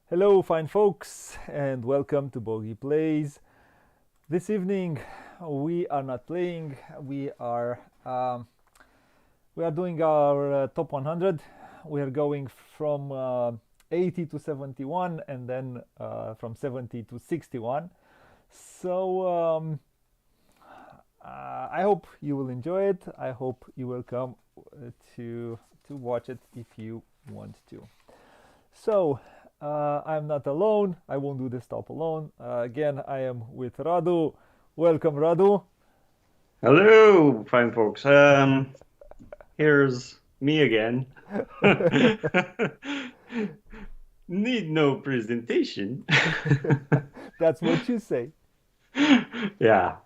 Hello, fine folks, and welcome to Booghy Plays. This evening, we are not playing. We are doing our top 100. We are going from 80 to 71, and then from 70 to 61. So I hope you will enjoy it. I hope you will come to watch it if you want to. So, I'm not alone. I won't do this top alone. Again, I am with Radu. Welcome, Radu. Hello, fine folks. Here's me again. Need no presentation. That's what you say. Yeah.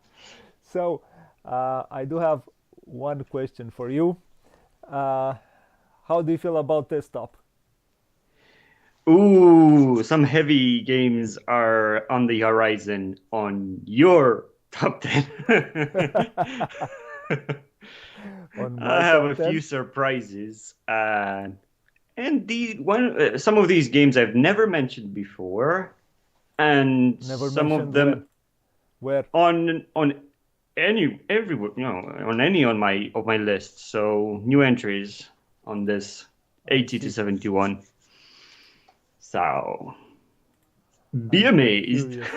So, I do have one question for you. Uh, how do you feel about this top? Ooh, some heavy games are on the horizon on your top 10. On I my have top a few 10? surprises, and some of these games I've never mentioned before, and Never some of mentioned when? them Where? on any everywhere, on any of my list. So new entries on this I 80 to see. 71. So be I'm quite amazed. curious.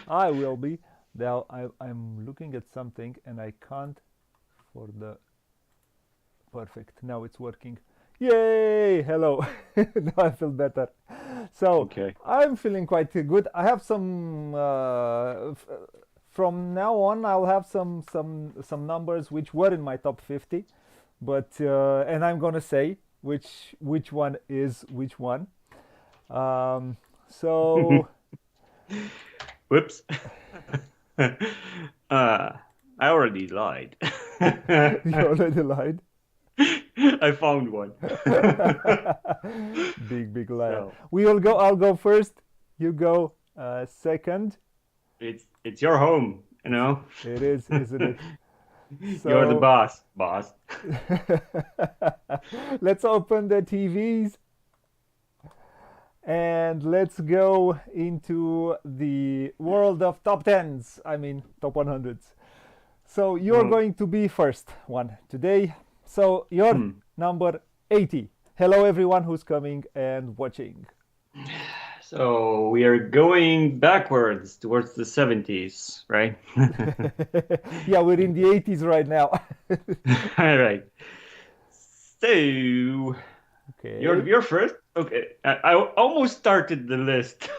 I will be. Now, I'm looking at something and I can't for the perfect. Now it's working. Yay! Hello. Now I feel better. So Okay. I'm feeling quite good. I have some. From now on, I'll have some numbers which were in my top 50, but and I'm gonna say which one is which one. So Whoops. I already lied. you already lied. I found one. Big liar. So We'll go. I'll go first. You go second. it's your home, you It's know. it is, isn't it? You're the So boss, boss. let's open the TVs and let's go into the world of top tens. I mean top 100s. So you're Oh, going to be first one today. So you're hmm. number 80. Hello everyone who's coming and watching. So we are going backwards towards the 70s, right? Yeah, we're in the 80s right now. All right. So Okay. you're first. Okay. I almost started the list.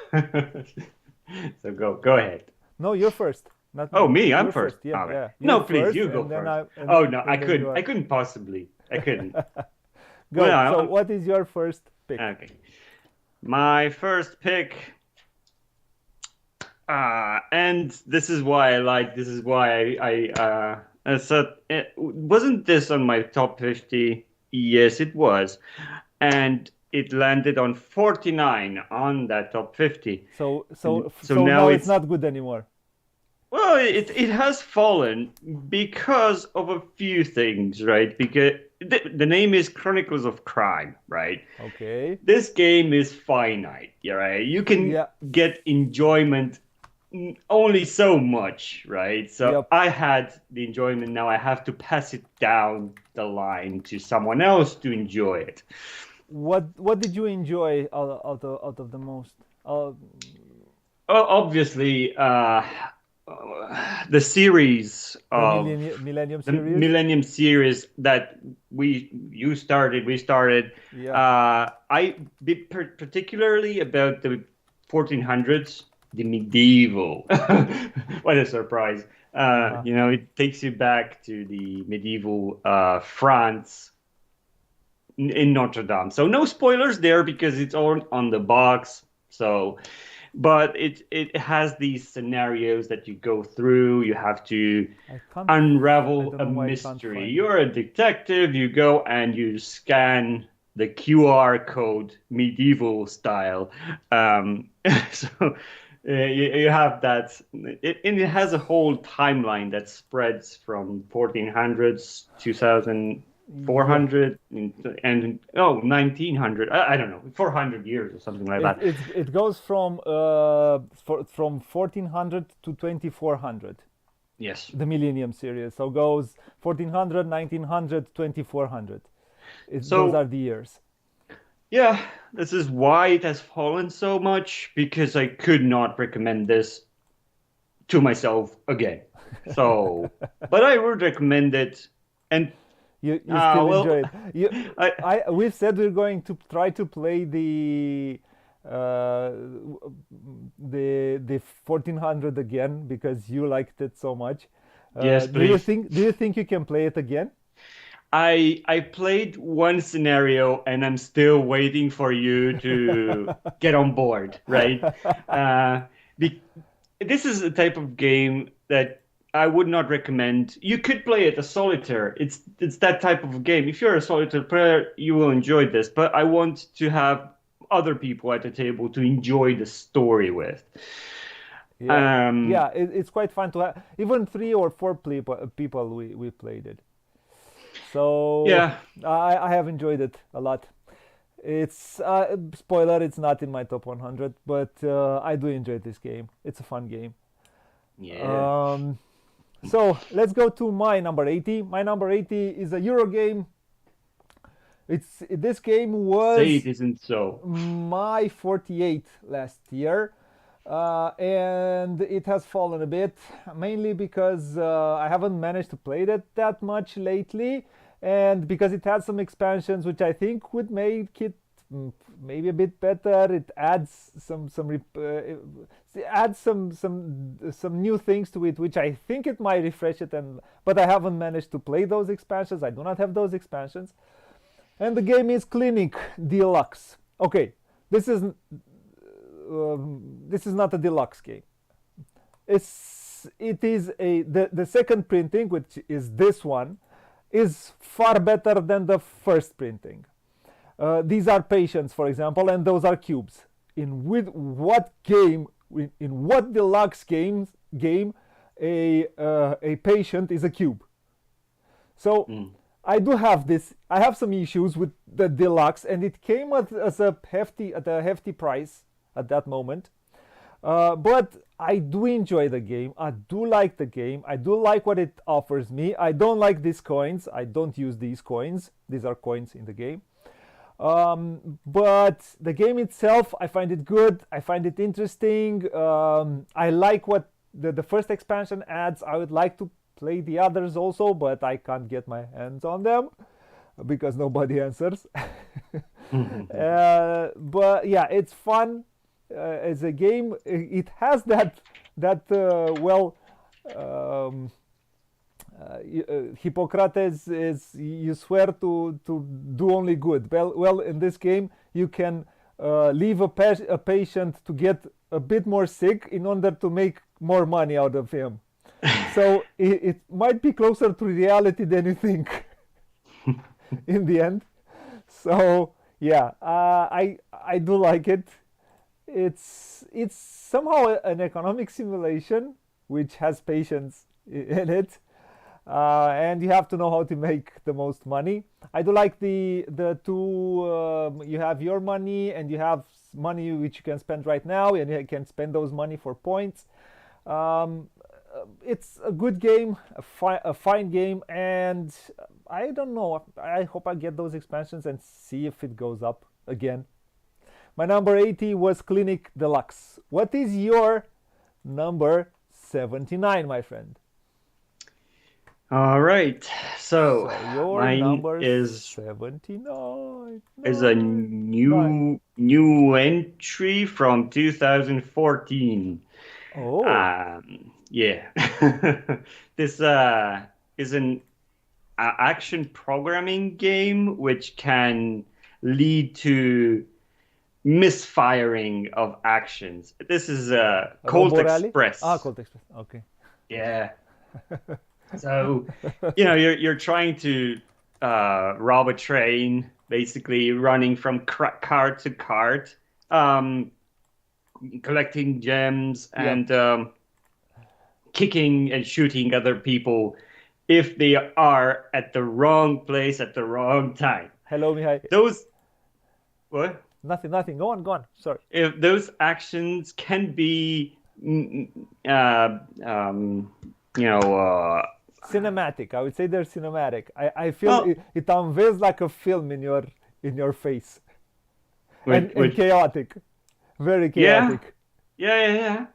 So go ahead. No, you're first, not Oh, me. me, I'm You're first. first. Yeah, All right. yeah. You're No, please, first, you go and then first. I and Oh then no, and then you I are. couldn't possibly. I couldn't. Well, Go. So, what is your first pick? okay. My first pick. And this is why I like. This is why I said, wasn't this on my top 50? Yes, it was, and it landed on 49 on that top 50. So, And so, so so now now it's it's not good anymore. well, it has fallen because of a few things, right? Because the name is Chronicles of Crime, right? Okay. This game is finite, yeah, right? You can Yeah. get enjoyment only so much, right? So Yep. I had the enjoyment, now I have to pass it down the line to someone else to enjoy it. What did you enjoy out of the most? Obviously, the series The of Millennium the series. Millennium series that we started. Yeah. I particularly about the 1400s, the medieval. What a surprise! Uh huh. It takes you back to the medieval France in Notre Dame. So no spoilers there because it's all on the box. So, but it has these scenarios that you go through. You have to I can't. I unravel don't a know why I can't mystery. find it. You're a detective. You go and you scan the QR code, medieval style. So you have that. And it has a whole timeline that spreads from 1400s, 2000. Yeah, 400 and oh 1900. I don't know, 400 years or something like that. it goes from 1400 to 2400. Yes. The Millennium series. So goes 1400, 1900, 2400. Those So are the years. yeah, this is why it has fallen so much, because I could not recommend this to myself again. So, but I would recommend it. And You still enjoy well, it. You I we've said we're going to try to play uh, the 1400 again because you liked it so much. yes, please. Do you think you can play it again? I played one scenario and I'm still waiting for you to get on board, right? Uh, be, this is a type of game that I would not recommend. You could play it as solitaire. It's that type of game. If you're a solitaire player, you will enjoy this. But I want to have other people at the table to enjoy the story with. Yeah, Um, yeah. It's quite fun to have. Even three or four people we played it. So yeah, I have enjoyed it a lot. It's spoiler. It's not in my top 100, but I do enjoy this game. It's a fun game. yeah. Um, so let's go to my number 80. My number 80 is a Euro game. This game Say it was isn't so. my 48 last year, and it has fallen a bit, mainly because I haven't managed to play it that much lately, and because it has some expansions which I think would make it maybe a bit better. It adds it adds some new things to it, which I think it might refresh it, and but I haven't managed to play those expansions. I do not have those expansions, and the game is Clinic Deluxe. Okay, this is this is not a deluxe game. It is the second printing, which is this one, is far better than the first printing. These are patients, for example, and those are cubes. In with what game, in what deluxe game, a patient is a cube? So Mm. I do have this. I have some issues with the deluxe, and it came as a hefty price at that moment. But I do enjoy the game. I do like the game. I do like what it offers me. I don't like these coins. I don't use these coins. These are coins in the game. But the game itself, I find it good. I find it interesting. I like what the first expansion adds. I would like to play the others also, but I can't get my hands on them because nobody answers. But yeah, it's fun as a game. It has that um, Hippocrates is you swear to do only good. Well, in this game you can leave a patient to get a bit more sick in order to make more money out of him. So it might be closer to reality than you think in the end. So yeah, I do like it. It's somehow an economic simulation which has patience in it, and you have to know how to make the most money. I do like the two. You have your money and you have money which you can spend right now, and you can spend those money for points. Um, it's a good game, a fine game, and I don't know. I hope I get those expansions and see if it goes up again. My number 80 was Clinic Deluxe. What is your number 79, my friend? All right. So So your mine number 79. is a Nine. Nine. new entry from 2014. Oh, Yeah. This is an action programming game which can lead to misfiring of actions. This is Colt Robo Rally? Ah, Express. Colt Express. Okay. Yeah. So, you're trying to rob a train, basically running from cart to cart, um, collecting gems Yep. and kicking and shooting other people. if they are at the wrong place at the wrong time. Hello, Mihai. Those what? Nothing, nothing. Go on. Sorry. If those actions can be, uh, um, you know, Cinematic. I would say they're cinematic. I feel well, it unveils like a film in your face, and with chaotic, very yeah, chaotic. yeah.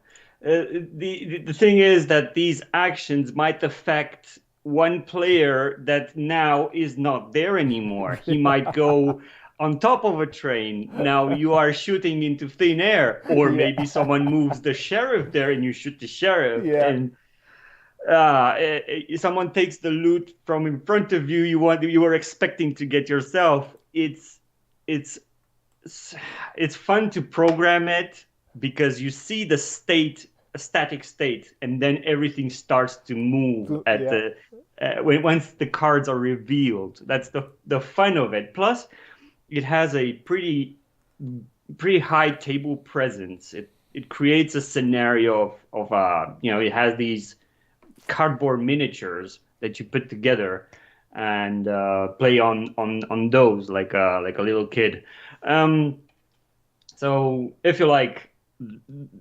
The thing is that these actions might affect one player that now is not there anymore. He might go on top of a train. Now you are shooting into thin air, or Yeah, maybe someone moves the sheriff there and you shoot the sheriff, yeah. and someone takes the loot from in front of you. You were expecting to get yourself. It's it's fun to program it because you see the state, a static state, and then everything starts to move at Yeah. the once the cards are revealed. That's the fun of it. Plus, it has a pretty high table presence. It creates a scenario of it has these cardboard miniatures that you put together and play on those like a little kid. Um, so if you like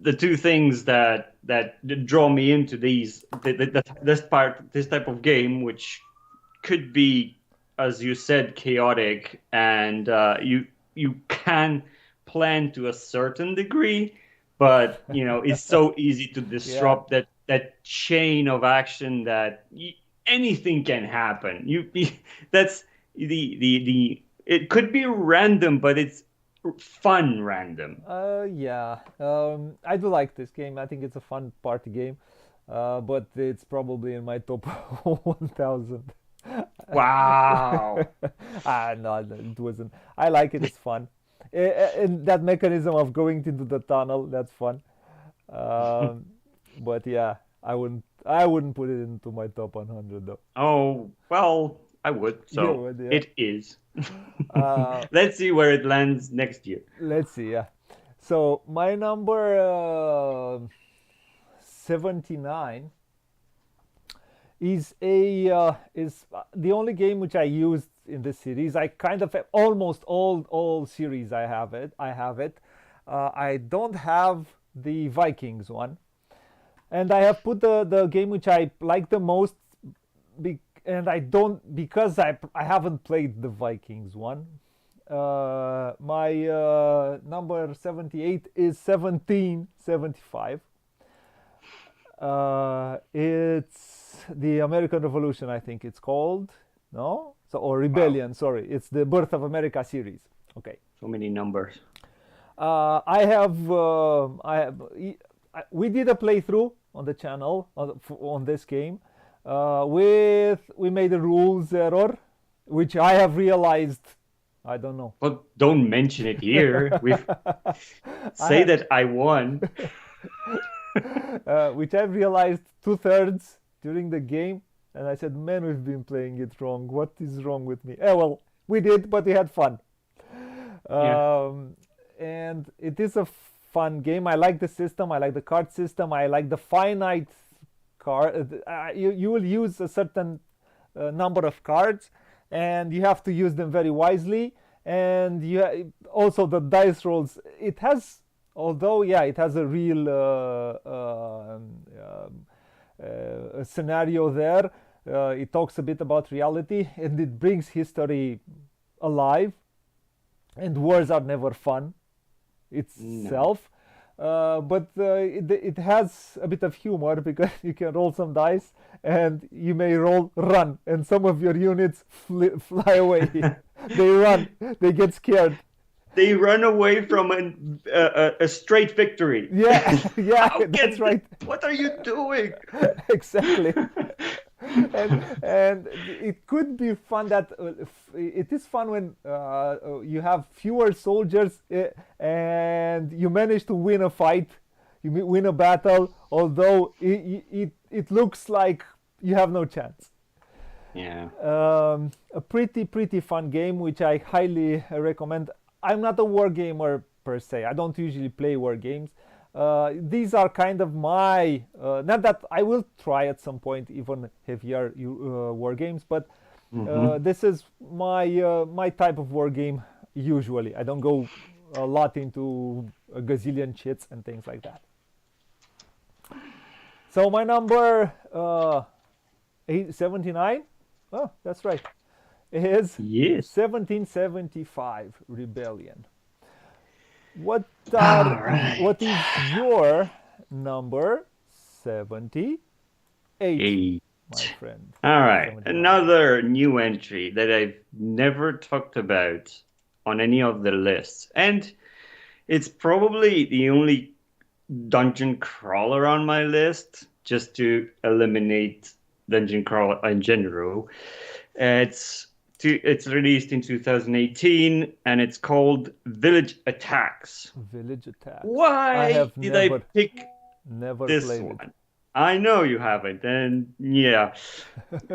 the two things that draw me into this type of game, which could be, as you said, chaotic, and you can plan to a certain degree, but it's so easy to Yeah. disrupt that chain of action that anything can happen. That's the it could be random, but it's fun random. Yeah. I do like this game. I think it's a fun party game. But it's probably in my top 1000. Wow. No, it wasn't. I like it. It's fun. And that mechanism of going into the tunnel, that's fun. Um, but yeah, I wouldn't put it into my top 100 though. Oh, well, I would. You So would, yeah. it is. Uh, Let's see where it lands next year. let's see. Yeah. So my number 79 is the only game which I used in this series. I kind of have almost all series. I have it. I don't have the Vikings one, and I have put the game which I like the most. And I don't, because I haven't played the Vikings one. My number 78 is 1775. It's the American Revolution, I think it's called. No? So, or Wow. Rebellion, sorry. It's the Birth of America series. Okay. So many numbers. We did a playthrough on the channel on this game. We made a rules error, which I have realized. I don't know. Well, don't mention it here. We I say have, that I won. which I've realized 2/3 during the game, and I said, "Man, we've been playing it wrong. What is wrong with me?" Well, we did, but we had fun. Yeah. Um, and it is a fun game. I like the system. I like the card system. I like the finite card. You will use a certain number of cards, and you have to use them very wisely. And also the dice rolls. It has, although yeah, it has a real scenario there. It talks a bit about reality, and it brings history alive. And wars are never fun No. itself. But it has a bit of humor because you can roll some dice and you may roll run, and some of your units fly away. They run, they get scared. They run away from a straight victory. Yeah, yeah, How that's can? right. What are you doing? Exactly. And it could be fun that it is fun when you have fewer soldiers and you manage to win a fight, win a battle, although it looks like you have no chance. Yeah. A pretty fun game which I highly recommend. I'm not a war gamer per se. I don't usually play war games. These are kind of my not that I will try at some point even heavier war games, but Hmm. this is my type of war game. Usually, I don't go a lot into a gazillion chits and things like that. So my number 79. Oh, that's right. Is Yes. 1775 rebellion. What All right. what is your number 78, Eight. my friend? All right. 79. Another new entry that I've never talked about on any of the lists. And it's probably the only dungeon crawler on my list, just to eliminate dungeon crawler in general. It's it's released in 2018 and it's called Village Attacks. Village attacks. I Why have did I pick never this played it. one? I know you haven't, and yeah,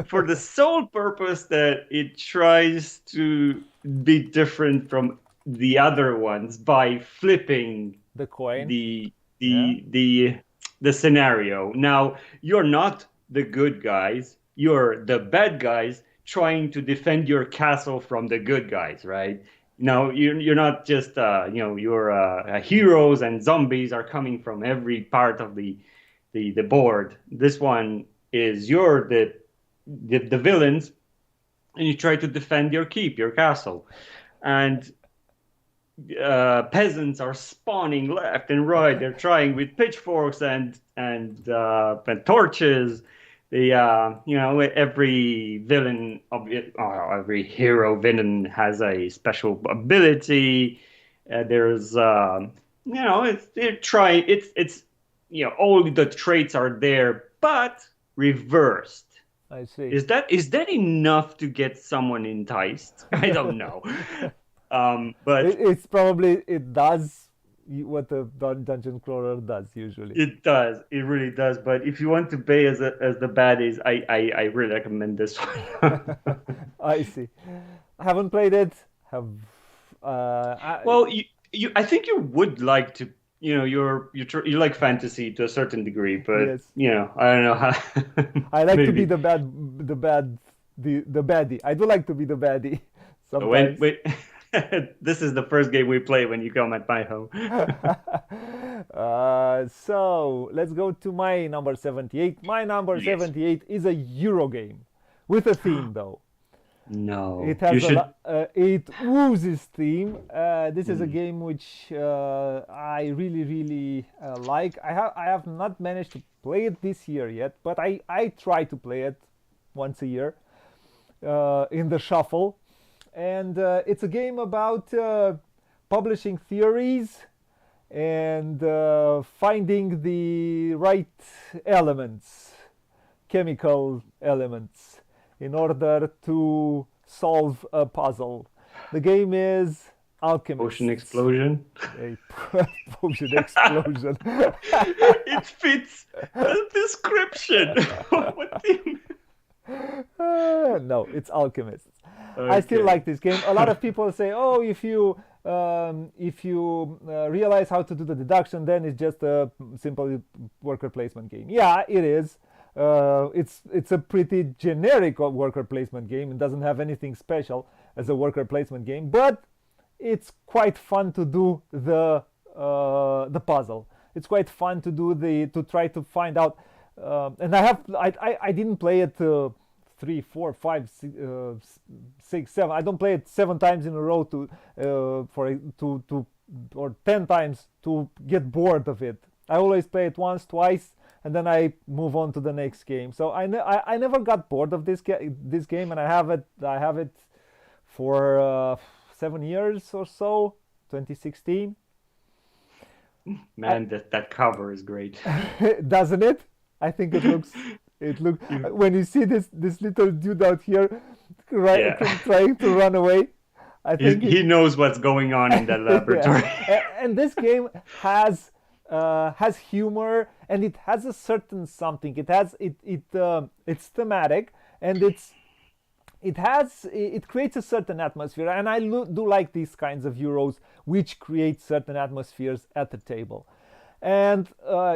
for the sole purpose that it tries to be different from the other ones by flipping The coin. the Yeah, the scenario. Now, you're not the good guys, you're the bad guys trying to defend your castle from the good guys, right? Now, you're not just your heroes and zombies are coming from every part of the board. This one is you're the villains, and you try to defend your keep, your castle, and peasants are spawning left and right. They're trying with pitchforks and torches. Every villain of it, or every hero villain has a special ability. There's it's they're trying. It's all the traits are there, but reversed. I see. Is that enough to get someone enticed? I don't know. But It's probably it does what the dungeon crawler does usually. it does. It really does. But if you want to pay as the baddies, I really recommend this one. I see. I haven't played it. Have Well, you I think you would like to, you like fantasy to a certain degree, but yes. I don't know how I like to be maybe. the baddie. I do like to be the baddie When sometimes. wait, this is the first game we play when you come at my home. So let's go to my number 78. My number Yes. 78 is a Euro game with a theme though. It No, you has a should. lot. It oozes theme. This is a Hmm. game which I really, really like. I have not managed to play it this year yet, but I try to play it once a year in the shuffle. And it's a game about publishing theories and finding the right elements, chemical elements, in order to solve a puzzle. The game is Ocean Alchemists, explosion. a potion explosion. It fits the description. What do you No, it's Alchemists. I still Okay. like this game. A lot of people say, "Oh, if you realize how to do the deduction, then it's just a simple worker placement game." Yeah, it is. It's a pretty generic worker placement game. It doesn't have anything special as a worker placement game, but it's quite fun to do the puzzle. It's quite fun to do to try to find out. And I didn't play it three, four, five, six, seven. I don't play it 7 times in a row to or 10 times to get bored of it. I always play it once, twice, and then I move on to the next game. So I never got bored of this game, and I have it for 7 years or so, 2016. I, Man, that cover is great. doesn't it? I think it looks You- when you see this little dude out here Yeah. trying to run away. I think He knows what's going on in that yeah. laboratory. And this game has humor, and it has a certain something. It's thematic, and it creates a certain atmosphere, and do like these kinds of Euros which create certain atmospheres at the table. And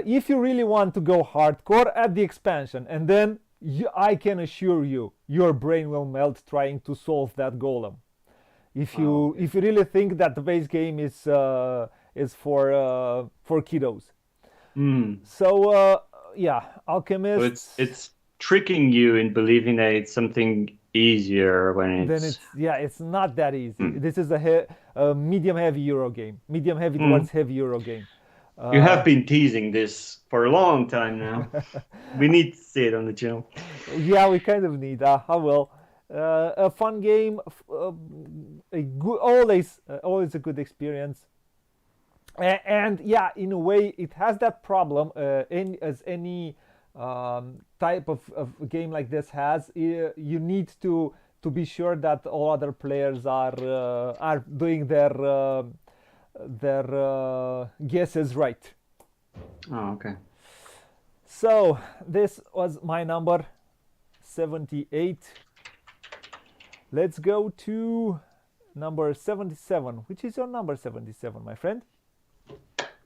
if you really want to go hardcore, add the expansion, and then I can assure you, your brain will melt trying to solve that golem. Oh, okay. If you really think that the base game is for kiddos. Mm. So yeah, So Alchemists. it's tricking you in believing that it's something easier when Then it's. it's, yeah, it's not that easy. Mm. This is a medium heavy Euro game, medium heavy Mm. towards heavy Euro game. You Uh, have been teasing this for a long time now. We need to see it on the channel. yeah, we kind of need. Well, a fun game, a good, always a good experience. And yeah, in a way, it has that problem. As any type of game like this has, you need to be sure that all other players are doing their guesses right. Oh, okay. So this was my number 78. Let's go to number 77. Which is your number 77, my friend?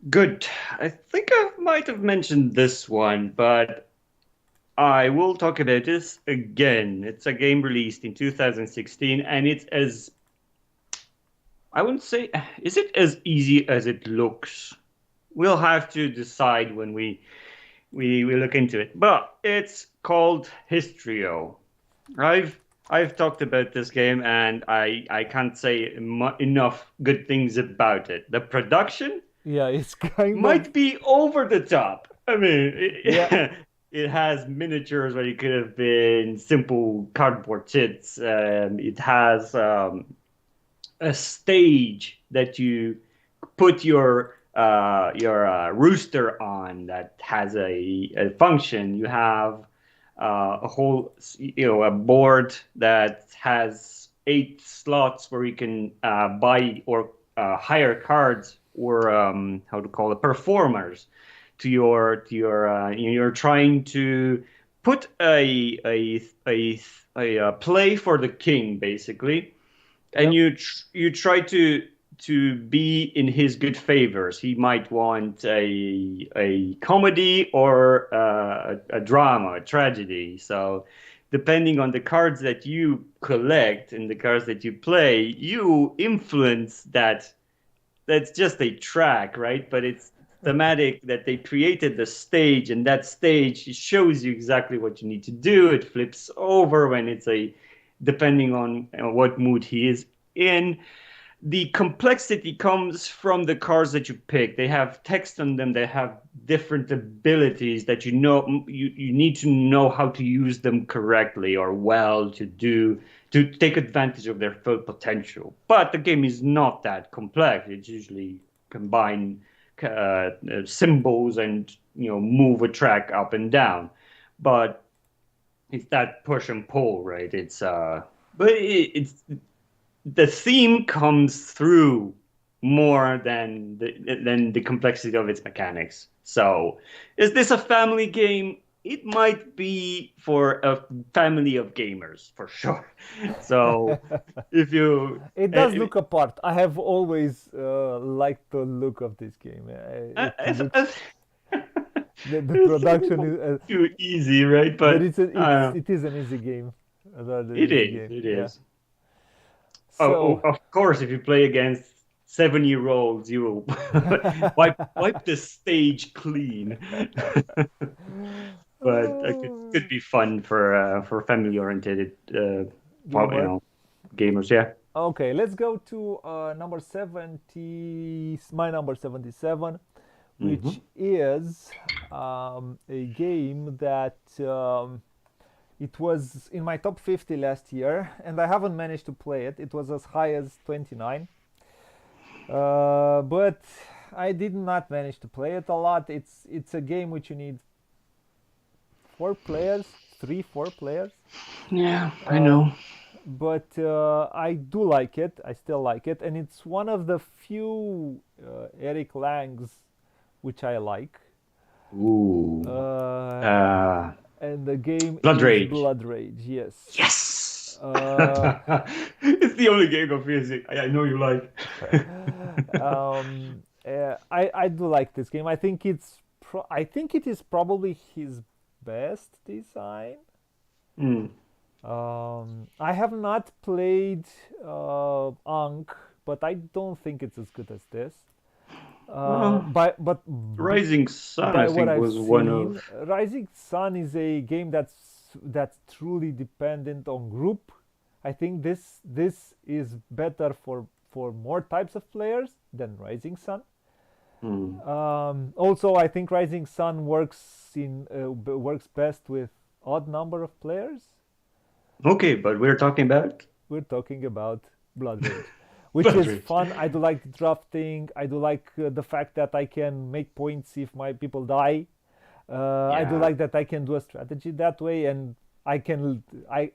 Good. I think I might have mentioned this one, but I will talk about this again. It's a game released in 2016, and it's as I wouldn't say, is it as easy as it looks? We'll have to decide when we look into it. But it's called Histrio. I've I've talked about this game, and I can't say enough good things about it. The production Yeah, it's kind of, might be over the top. I mean, yeah, it has miniatures where it could have been simple cardboard chits. It has a stage that you put your rooster on that has a function. You have a whole, a board that has 8 slots where you can buy or hire cards or how to call it performers you're trying to put a play for the king basically, and yep, you try to be in his good favors. He might want a comedy or a drama, a tragedy. So depending on the cards that you collect and the cards that you play, you influence that. That's just a track, right? But it's thematic that they created the stage, and that stage shows you exactly what you need to do. It flips over when it's a depending on what mood he is in. The complexity comes from the cards that you pick. They have text on them. They have different abilities that you need to know how to use them correctly or well to take advantage of their full potential. But the game is not that complex. It's usually combine symbols and move a track up and down. But it's that push and pull, right? It's the theme comes through more than the complexity of its mechanics. So, is this a family game? It might be for a family of gamers for sure. So, if you it does look apart. I have always liked the look of this game. It looks, it's the it's a production little is, too easy, right? but But it is an easy game, a rather it easy is, game. it Yeah. is. So Of course, if you play against 7-year-olds, you will wipe the stage clean. But could be fun for family oriented gamer. gamers. Yeah. Okay, let's go to number 70, my number 77, Hmm. which is a game that it was in my top 50 last year, and I haven't managed to play it. It was as high as 29, but I did not manage to play it a lot. It's a game which you need 4 players, 3, 4 players. Yeah, I Uh, know. but I do like it. I still like it, and it's one of the few Eric Lang's which I like. Ooh. Uh, Uh, and the game Blood is Rage. Blood Rage. Yes. Yes. Uh, It's the only game of music I know you like. um, I do like this game. I think it is probably his best design. Mm. I have not played Ankh, but I don't think it's as good as this. Well, But Rising Sun, I by what think, I've was one of. seen, Rising Sun is a game that's truly dependent on group. I think this is better for more types of players than Rising Sun. Hmm. Also, I think Rising Sun works best with odd number of players. Okay, but we're talking about We're talking about Blood Rage, which Blood is Rage. fun. I do like the drafting. I do like the fact that I can make points if my people die. I do Yeah. like that I can do a strategy that way, and I can I.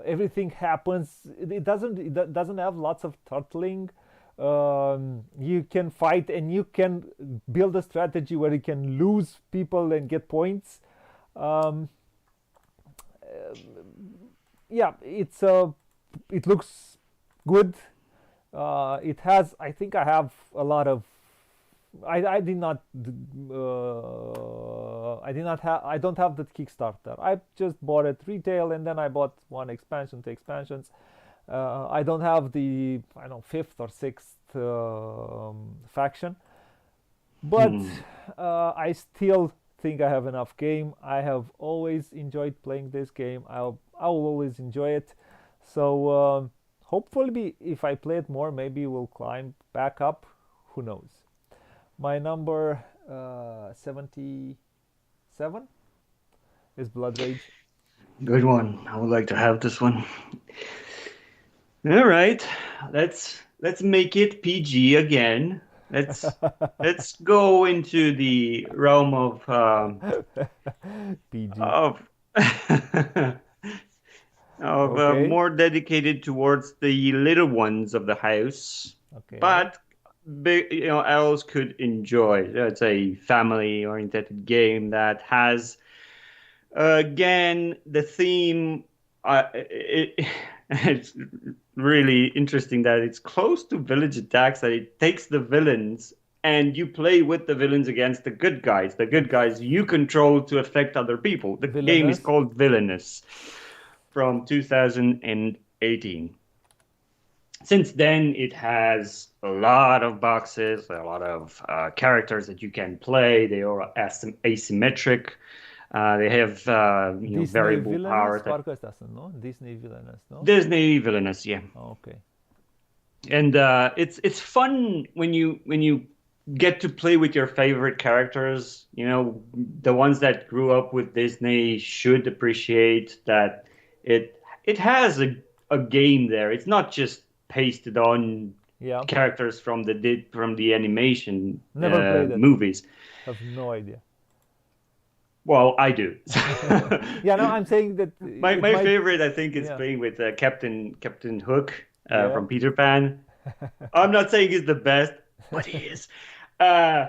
Everything happens. It doesn't have lots of turtling. You can fight and you can build a strategy where you can lose people and get points. Um, yeah, it looks good. It has. I think I have a lot of. I did not. I did not have. I don't have the Kickstarter. I just bought it retail and then I bought one expansion, two expansions. I don't have the I don't know fifth or sixth faction, but Hmm. I still think I have enough game. I have always enjoyed playing this game. I will always enjoy it. So hopefully, if I play it more, maybe we'll climb back up. Who knows? My number 77 is Blood Rage. Good one. I would like to have this one. All right. Let's make it PG again. Let's go into the realm PG. of of Okay. more dedicated towards the little ones of the house, Okay. but big, elves could enjoy. It's a family-oriented game that has again the theme. It's really interesting that it's close to village attacks. That it takes the villains and you play with the villains against the good guys. The good guys you control to affect other people. The game is Villainous. called Villainous from 2018. Since then, it has a lot of boxes, a lot of characters that you can play. They are asymmetric. They have Disney variable Villainous? powers that Parcă ăsta sunt, nu? Disney Villainous, no? Disney villainous, yeah. Oh, okay. And it's fun when you get to play with your favorite characters. The ones that grew up with Disney should appreciate that it has a game there. It's not just pasted on Yeah. characters from the animation Never played it. movies. Have no idea. Well, I do. Yeah, no, I'm saying that My it my might. favorite, I think, is Yeah. playing with Captain Hook Yeah. from Peter Pan. I'm not saying he's the best, but he is. Uh,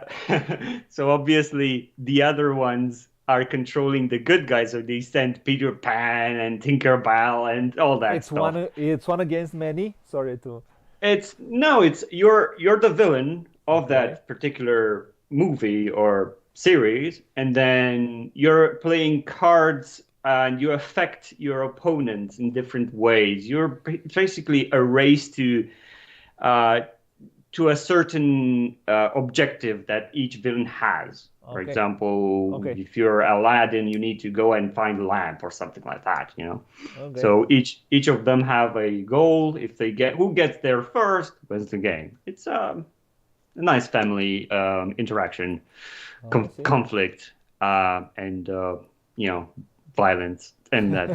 so obviously the other ones are controlling the good guys, so they send Peter Pan and Tinkerbell and all that It's stuff. one. It's one against many. Sorry to. It's no, it's you're the villain of Okay. that particular movie or series, and then you're playing cards and you affect your opponents in different ways. You're basically a race uh, to a certain objective that each villain has. For Okay. example, Okay. if you're Aladdin, you need to go and find a lamp or something like that. Okay. So each of them have a goal. If they get who gets there first wins the game. It's a nice family interaction, Oh, I see. conflict, and violence, and that.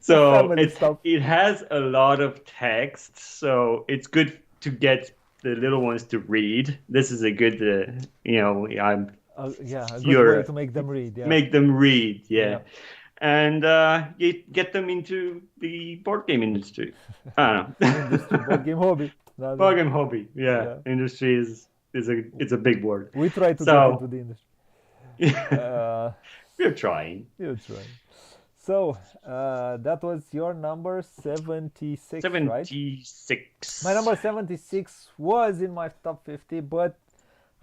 So Family stuff. it has a lot of text, so it's good to get the little ones to read. This is a good, I'm Yeah, a good way you're to make them read. Yeah. make them read, yeah, Yeah. and get them into the board game industry. I don't Industry board know. game hobby. Board game hobby, yeah. Yeah. Industry is it's a big word. We try to get into So the industry. we're Uh, trying. you try. So, that was your number 76, right? 76. My number 76 was in my top 50, but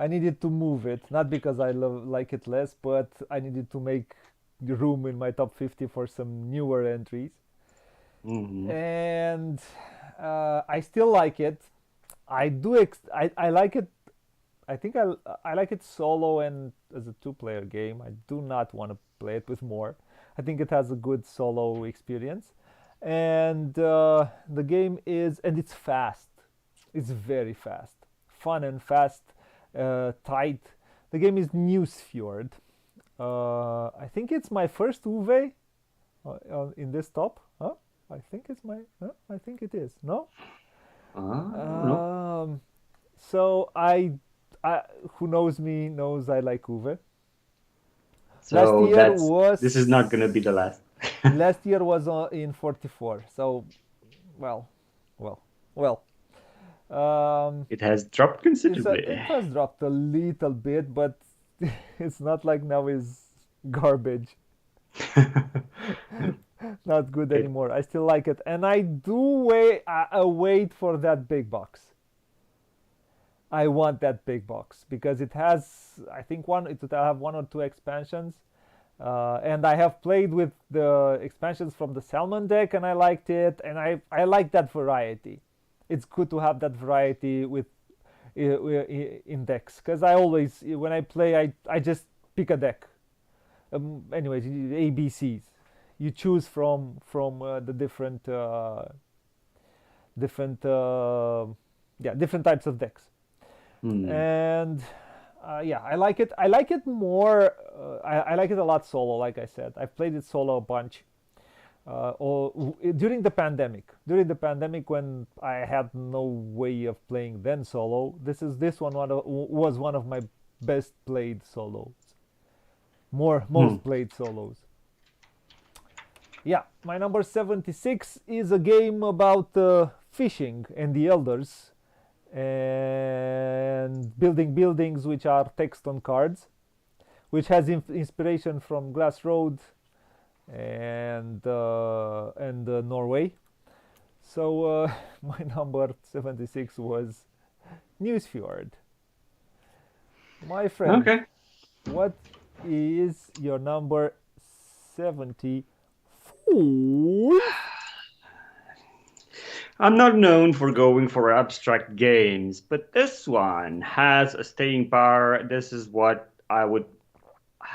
I needed to move it. Not because I like it less, but I needed to make the room in my top 50 for some newer entries. Hmm. And I still like it. I like it. I think I like it solo and as a two-player game. I do not want to play it with more. I think it has a good solo experience, and the game is and it's fast. It's very fast, fun and fast, tight. The game is Newsfjord. I think it's my first Uwe in this top. Huh? I think it's my. Huh? I think it is. No. No. Um, so who knows me knows I like Uwe. Last So year this is not gonna be was the last. last year was in 44. So, well, well, well. Um, It has dropped considerably. it has dropped a little bit, but it's not like now is garbage. Not good It, anymore. I still like it, and I do wait for that big box. I want that big box because it has, I think it will have one or two expansions, and I have played with the expansions from the Salmon deck, and I liked it, and I like that variety. It's good to have that variety with in decks because I always when I play I just pick a deck. Anyways, ABCs. You choose from the different yeah different types of decks, hmm. and yeah, I like it. I like it more. I like it a lot solo. Like I said, I've played it solo a bunch. During the pandemic. During the pandemic, when I had no way of playing then solo, this was one of my best played solos. Hmm. Most played solos. Yeah, my number 76 is a game about fishing and the elders and building buildings which are text on cards, which has inspiration from Glass Road and Norway. So my number 76 was Newsfjord. My friend, Okay. what is your number 74? I'm not known for going for abstract games, but this one has a staying power. This is what I would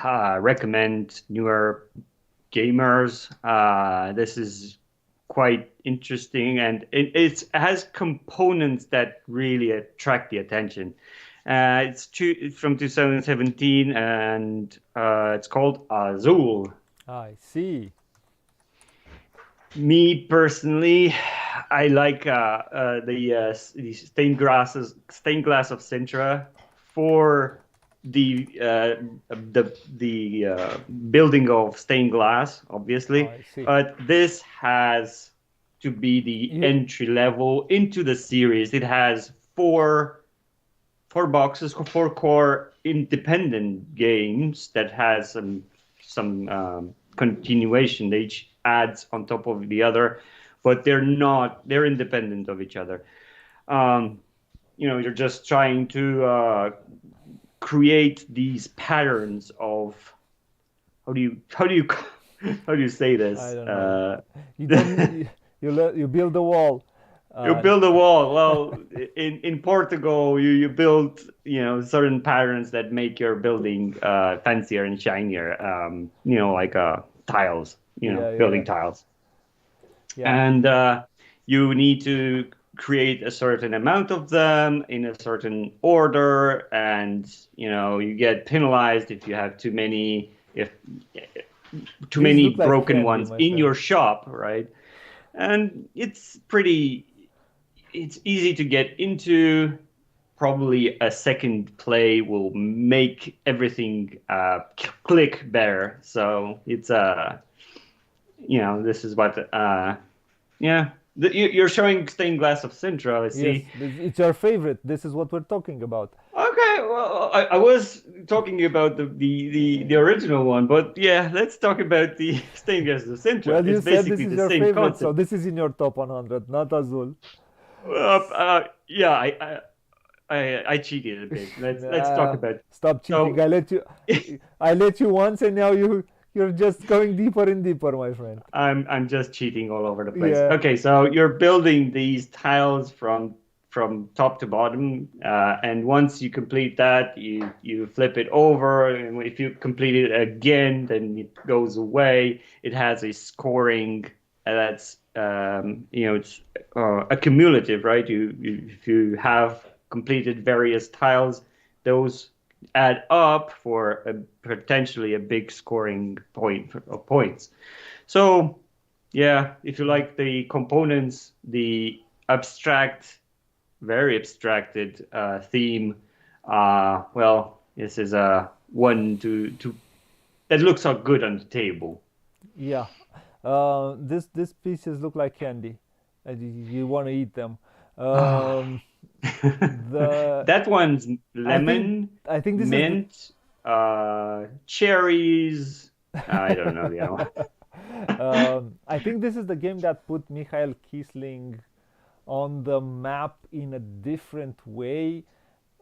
recommend newer gamers. This is quite interesting, and it has components that really attract the attention. It's from 2017, and it's called Azul. I see. Me personally, I like the stained glass of Sintra for the building of stained glass, obviously, I see. but this has to be the You, entry level into the series. It has four boxes, four core independent games that has some continuation. They each adds on top of the other, but they're independent of each other. Um, you're just trying to create these patterns of how do you how do you say I this? don't know. You don't. You build a wall. You Uh, build a wall. Well, in Portugal, you build certain patterns that make your building fancier and shinier. Like tiles. yeah, yeah, Building tiles, yeah. and you need to create a certain amount of them in a certain order, and you get penalized if you have too These many look like broken candy, ones my in friend. your shop, right? And it's easy to get into. Probably a second play will make everything click better. So it's this is what yeah. You're showing stained glass of Sintra, I Yes, see. it's your favorite. This is what we're talking about. Okay, well, I was talking about the original one, but yeah, let's talk about the Stained Glass Sintra. Well, It's you said this basically is the your same favorite, so concept. this is in your top 100, not Azul. Yeah, I cheated a bit. Let's talk Nah, about. stop cheating. So I let you once, and now you're just going deeper and deeper, my friend. I'm just cheating all over the place. Yeah, Okay, so you're building these tiles from top to bottom, and once you complete that, you flip it over, and if you complete it again, then it goes away. It has a scoring that's it's accumulative, right? If you have completed various tiles, those add up for potentially a big scoring point of points. So, yeah, if you like the components, the abstract, very abstracted theme, well, this is a one to that looks so good on the table. yeah. This pieces look like candy, and you want to eat them. Ah, Um, the that one's I think lemon, I think this is the mint, cherries. I don't know the other one. I think this is the game that put Mikhail Kisling on the map in a different way.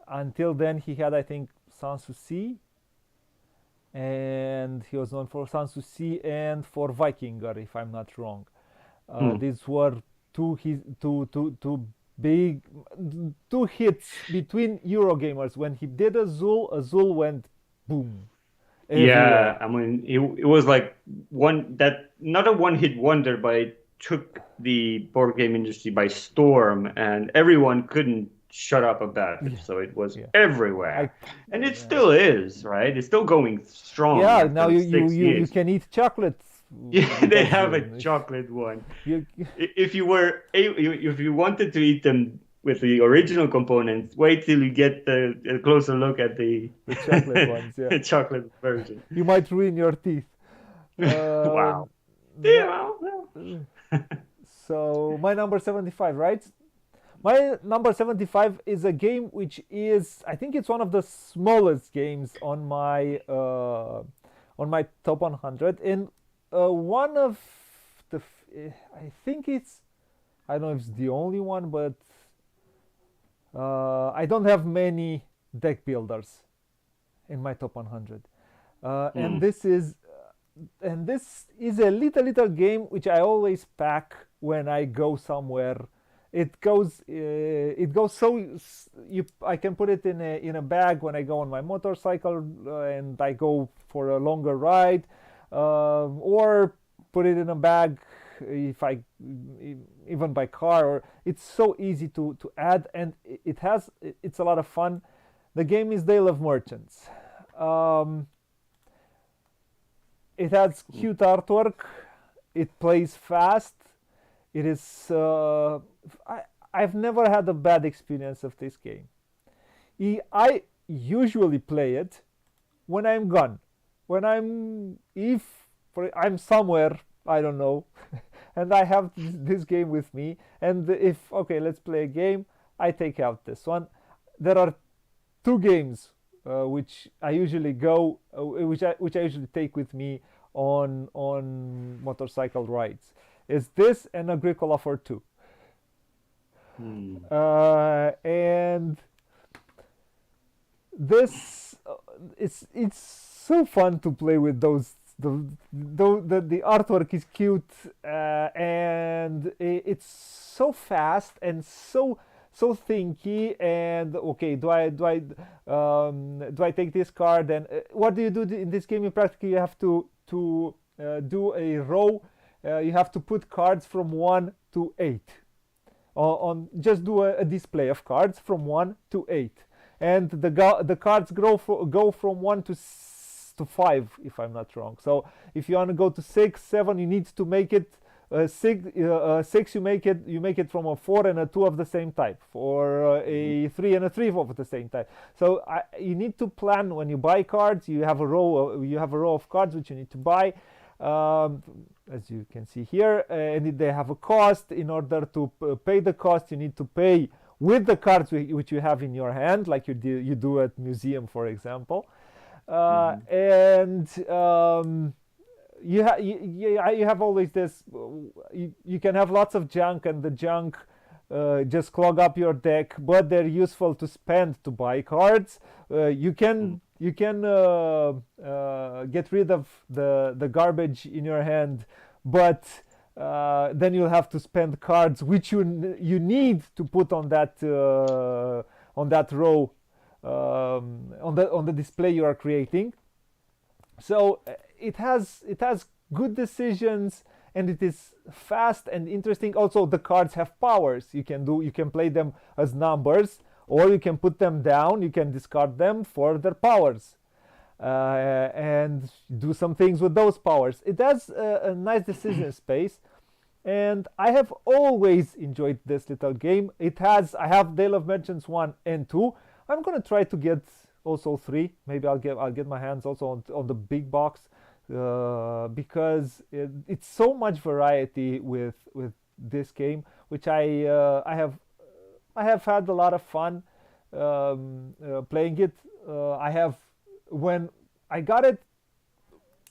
Until then, he had, I think, Sanssouci, and he was known for Sanssouci and for Vikinger, if I'm not wrong. Hmm. These were two big two hits between Eurogamers. When he did Azul, Azul went boom everywhere. Yeah, I mean, it was like one that not a one-hit wonder, but it took the board game industry by storm, and everyone couldn't shut up about it. Yeah, So it was yeah. I everywhere, and it yeah. still is, right? It's still going strong Yeah, now after 6 years. you can eat chocolate Yeah, with they have a Azul. chocolate one. You, If you were if you wanted to eat them with the original components, wait till you get a closer look at the the chocolate ones, yeah. chocolate version. You might ruin your teeth. Wow. Um, Yeah, the, well. so my number 75, right? My number 75 is a game which is, I think it's one of the smallest games on my top 100, and one of I think it's, I don't know if it's the only one, but I don't have many deck builders in my top 100, Hmm. and this is a little game which I always pack when I go somewhere. It goes so you I can put it in a bag when I go on my motorcycle, and I go for a longer ride, or put it in a bag if I even by car. Or it's so easy to add, and it's a lot of fun. The game is Dale of Merchants. Um, it has cute artwork. It plays fast. It is. I've never had a bad experience of this game. I usually play it when I'm gone. When I'm somewhere, I don't know, and I have this game with me. And if okay, let's play a game, I take out this one. There are two games which I usually which I usually take with me on motorcycle rides. Is this and Agricola for two? Hmm. And this it's so fun to play with those. The artwork is cute, and it's so fast and so thinky. And okay, do I take this card? And what do you do in this game? You practically have to do a row. You have to put cards from 1 to 8 on just do a display of cards from 1 to 8, and the cards go from 1 to 5, if I'm not wrong. So if you want to go to 6, 7, you need to make it 6. You make it from a 4 and a 2 of the same type, or a 3 and a 3 of the same type. So you need to plan when you buy cards. You have a row of cards which you need to buy, um, as you can see here, and they have a cost. In order to pay the cost, you need to pay with the cards which you have in your hand, like you do at museum, for example. Hmm. And you have always this. You can have lots of junk, and the junk just clog up your deck, but they're useful to spend to buy cards. You can get rid of the garbage in your hand, but then you'll have to spend cards which you need to put on that row, on the display you are creating. So it has good decisions, and it is fast and interesting. Also, the cards have powers. You can play them as numbers, or you can put them down. You can discard them for their powers, and do some things with those powers. It has a nice decision space, and I have always enjoyed this little game. I have Dale of Merchants 1 and 2. I'm gonna try to get also 3. Maybe I'll get my hands also on the big box, because it's so much variety with this game, which I have had a lot of fun playing it. I have When I got it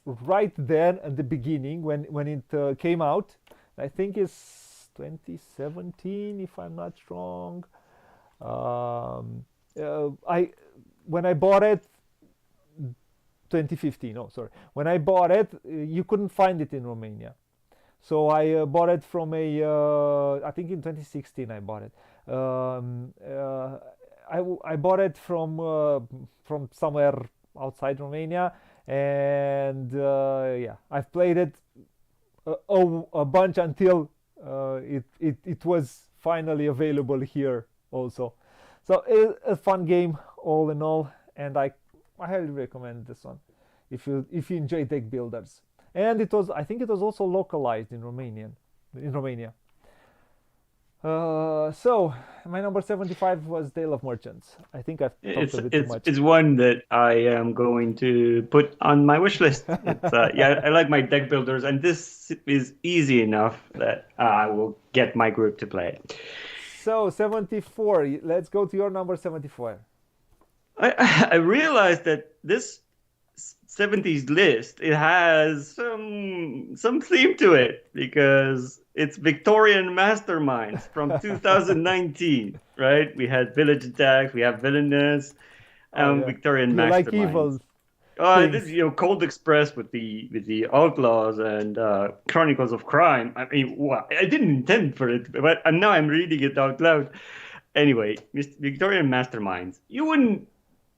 right then at the beginning, when it came out. I think it's 2017, if I'm not wrong. I When I bought it, 2015. Oh, sorry. When I bought it, you couldn't find it in Romania. So I bought it from I think in 2016 I bought it. I bought it from somewhere outside Romania, and yeah, I've played it a bunch until it was finally available here also. So a fun game all in all, and I highly recommend this one if you enjoy deck builders. And I think it was also localized in Romania. So my number 75 was Tale of Merchants. I think I've talked It's a bit too it's much. it's one that I am going to put on my wish list. It's yeah, I like my deck builders, and this is easy enough that I will get my group to play it. So 74. Let's go to your number 74. I realized that this 70s list, it has some theme to it because it's Victorian Masterminds from 2019, right? We had Village Attacks, we have Villainous, Oh yeah. Victorian You like Masterminds. evil This, things. Cold Express with the Outlaws and Chronicles of Crime. I mean, I didn't intend for it, but now I'm reading it out loud. Anyway, Victorian Masterminds. You wouldn't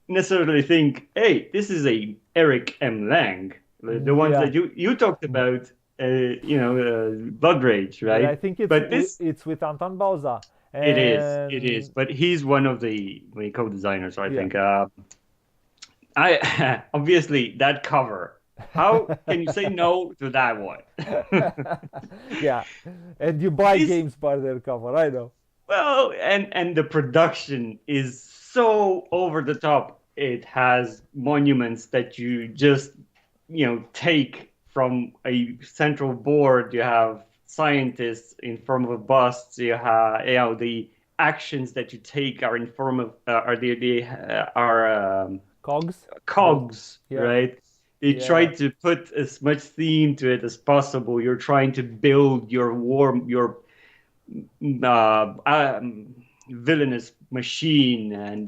necessarily think, hey, this is a Eric M. Lang, the ones Yeah. that you talked about, Blood Rage, Yeah, I right? think it's But this, it's with Anton Bauza. it is. And But he's one of the co-designers, I yeah. think. I obviously that cover. How can you say no to that one? Yeah. And you buy This games by their cover, I know. Well, and the production is so over the top. It has monuments that you just, take from a central board. You have scientists in form of busts. You have, the actions that you take are in form of are Cogs? Those cogs, yeah. right? They try Yeah. to put as much theme to it as possible. You're trying to build your villainous machine, and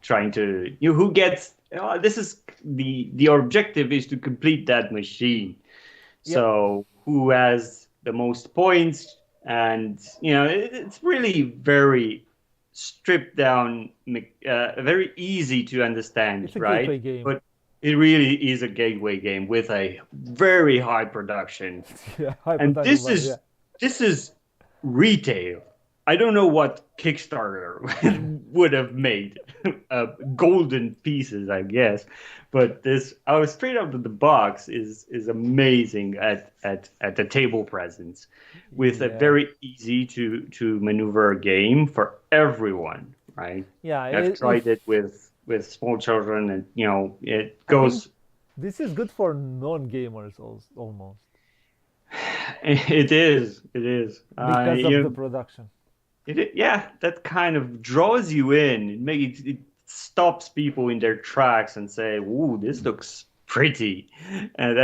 trying to who gets this is the objective is to complete that machine. Yep. So who has the most points, and it's really very stripped down, very easy to understand, It's a right? gateway game. But it really is a gateway game with a very high production, Yeah, high and production value, yeah. this is retail. I don't know what Kickstarter would have made, golden pieces, I guess. But this, I was straight out of the box, is amazing at the table presence, with a Yeah. very easy to maneuver game for everyone, right? Yeah, I've if tried it with small children, and it I think goes. this is good for non-gamers almost. It is. It is. because of the production. Yeah, that kind of draws you in. It stops people in their tracks and say, "Ooh, this looks pretty," and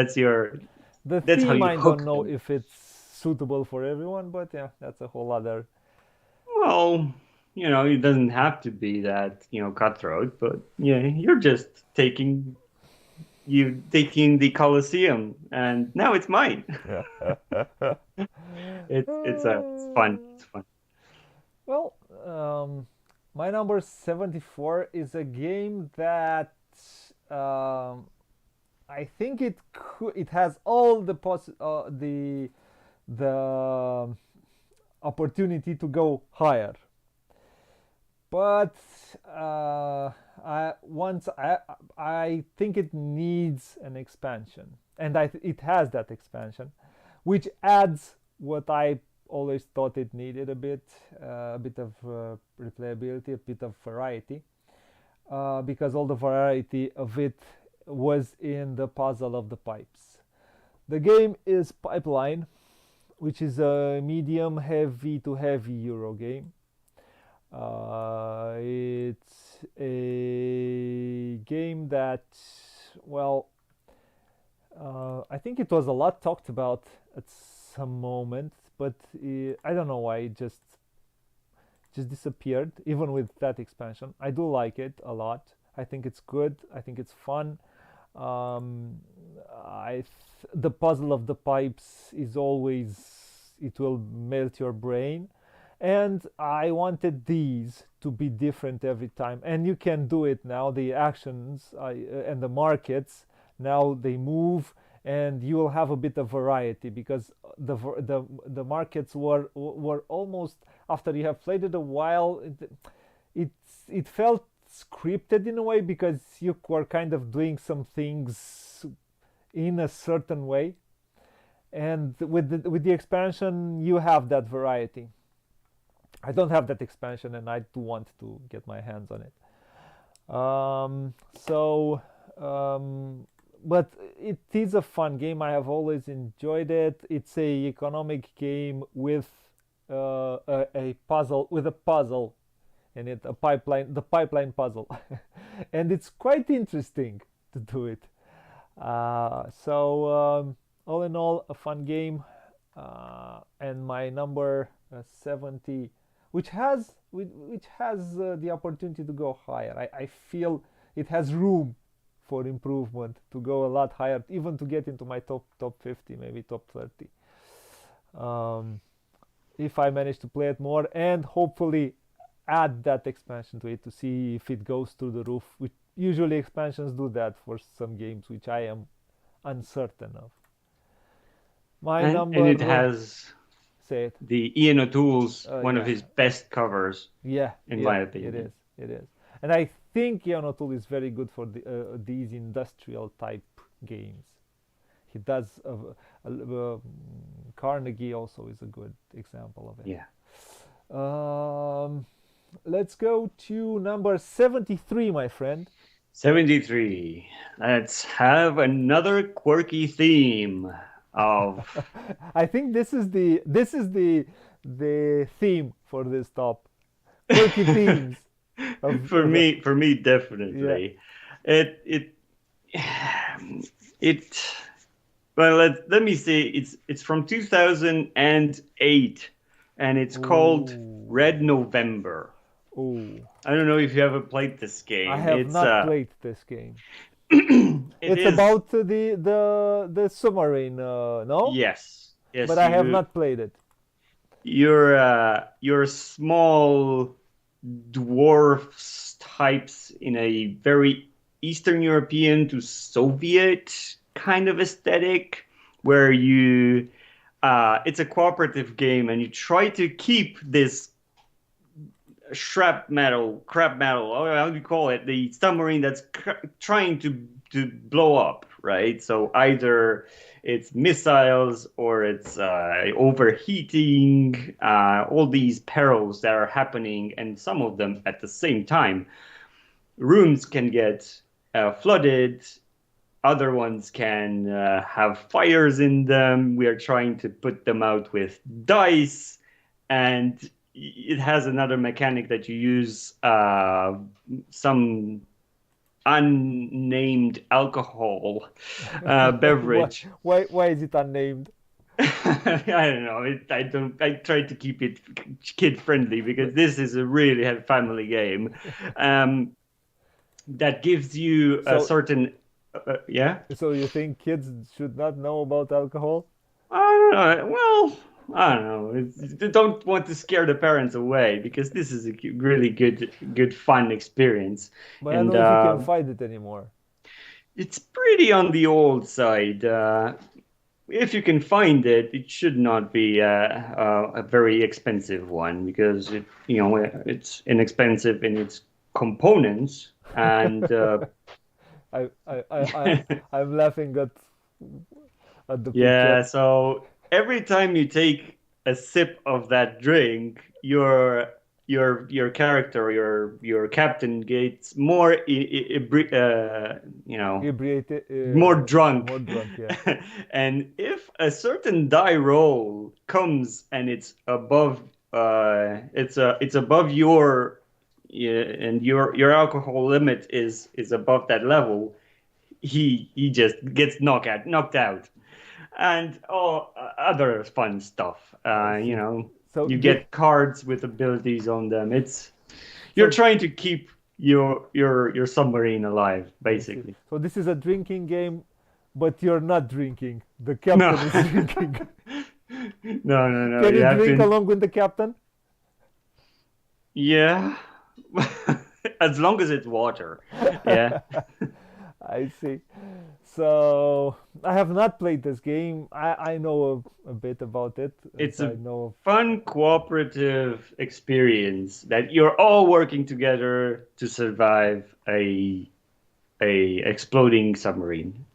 The that's how theme, you I don't hook know them. if it's suitable for everyone, but yeah, that's a whole other. Well, it doesn't have to be that, cutthroat, but yeah, you taking the Colosseum, and now it's mine. It's fun. It's fun. Well, um, my number 74 is a game that um, I think it has all the opportunity to go higher, but I think it needs an expansion, and it has that expansion, which adds what I always thought it needed a bit of replayability, a bit of variety, because all the variety of it was in the puzzle of the pipes. The game is Pipeline, which is a medium heavy to heavy Euro game. It's a game that, well, I think it was a lot talked about at some moment, but I don't know why it just disappeared. Even with that expansion, I do like it a lot. I think it's good. I think it's fun. Um, the puzzle of the pipes is always, it will melt your brain, and I wanted these to be different every time, and you can do it now. The actions and the markets now they move, and you will have a bit of variety because the markets were almost, after you have played it a while, it it felt scripted in a way because you were kind of doing some things in a certain way, and with the expansion you have that variety. I don't have that expansion, and I do want to get my hands on it. So, but it is a fun game. I have always enjoyed it. It's a economic game with a puzzle, with a puzzle in it, a pipeline, the pipeline puzzle, and it's quite interesting to do it. All in all, a fun game, and my number 70, which has the opportunity to go higher. I feel it has room for improvement to go a lot higher, even to get into my top 50, maybe top 30. Um, if I manage to play it more and hopefully add that expansion to it to see if it goes through the roof. Which usually expansions do that for some games, which I am uncertain of. My And it number, has say it. the Ian O'Toole's one of Yeah, his best covers, yeah, in yeah. my It is. opinion. It is. And I think Ian O'Toole is very good for these industrial type games. He does. Carnegie also is a good example of Yeah. it. Let's go to number 73, my friend. 73. Let's have another quirky theme of I think this is the theme for this top quirky themes of for me yeah. definitely. It it well let me see, it's from 2008, and it's called Oh, Red November. oh! I don't know if you ever played this I game. have not played this game. It It's is. about the submarine, no? Yes. But Yes, I have not played it. you're small dwarfs types in a very Eastern European to Soviet kind of aesthetic, where you it's a cooperative game, and you try to keep this crab metal, or how do you call it, the submarine that's trying to blow up, right? So either it's missiles or it's overheating, all these perils that are happening, and some of them at the same time. Rooms can get flooded. other ones can have fires in them. We are trying to put them out with dice, and it has another mechanic that you use some unnamed alcohol why, beverage. why is it unnamed? I don't know. I don't. I try to keep it kid friendly because this is a really family game. Um, that gives you a So, certain yeah. so you think kids should not know about alcohol? I don't know. Well, I don't know. I don't want to scare the parents away because this is a really good fun experience, But I don't and know if you can find it anymore. it's pretty on the old side. If you can find it, it should not be a very expensive one because it's inexpensive in its components and I I'm laughing at the picture. yeah. So every time you take a sip of that drink, your character, your captain gets more Inebriated, more more drunk. drunk. Yeah. And if a certain die roll comes and it's above your yeah, and your alcohol limit is above that level, he just gets knocked out. And all other fun stuff. I see. So You the get cards with abilities on them. It's you're so trying to keep your submarine alive, I see. basically. So this is a drinking game, but you're not drinking. The No. captain is drinking. No. Can You you have drink to, along with the captain? yeah. As long as it's water. Yeah. I see. So I have not played this game. I know a bit about it. It's So I a know. fun cooperative experience that you're all working together to survive a exploding submarine.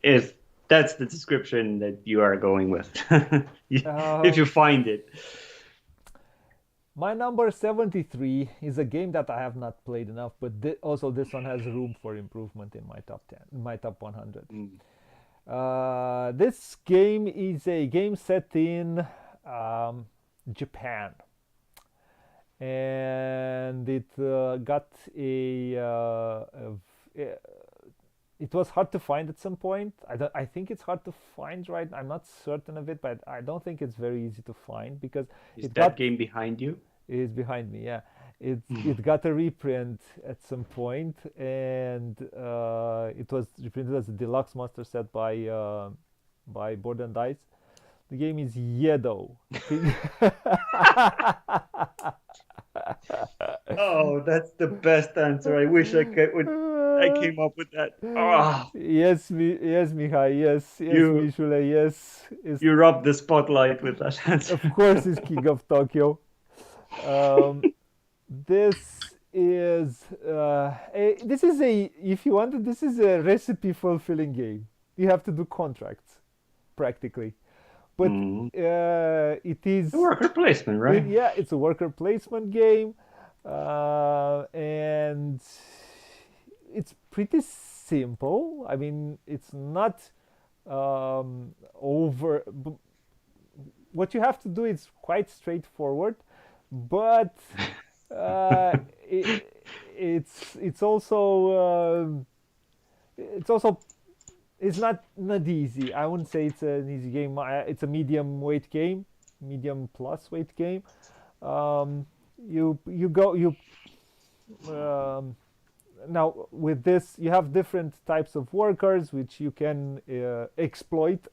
If that's the description that you are going with. If you Um, find it. my number 73 is a game that I have not played enough, but also this one has room for improvement in my top 10, my top 100. Mm. This game is a game set in um, Japan, and it got it was hard to find at some point. I think it's hard to find right. I'm not certain of it, but I don't think it's very easy to find because Is it that got game behind you? it is behind me. Yeah, it got a reprint at some point, and it was reprinted as a deluxe monster set by Board and Dice. The game is Yedo. Oh, that's the best answer. I wish I came up with that. Oh, Yes, yes, Mihai, yes, you Mishule, yes. Is you rubbed the spotlight with that answer. of course is King of Tokyo. Um, this is this is a if you want this is a recipe fulfilling game. You have to do contracts practically, but Mm. it is Worker placement, right? yeah, it's a worker placement game, and it's pretty simple. I mean, it's not over. What you have to do is quite straightforward, but uh, it, it's also it's also it's not easy. I wouldn't say it's an easy game. It's a medium weight game, medium plus weight game. You go you um, now with this you have different types of workers which you can exploit,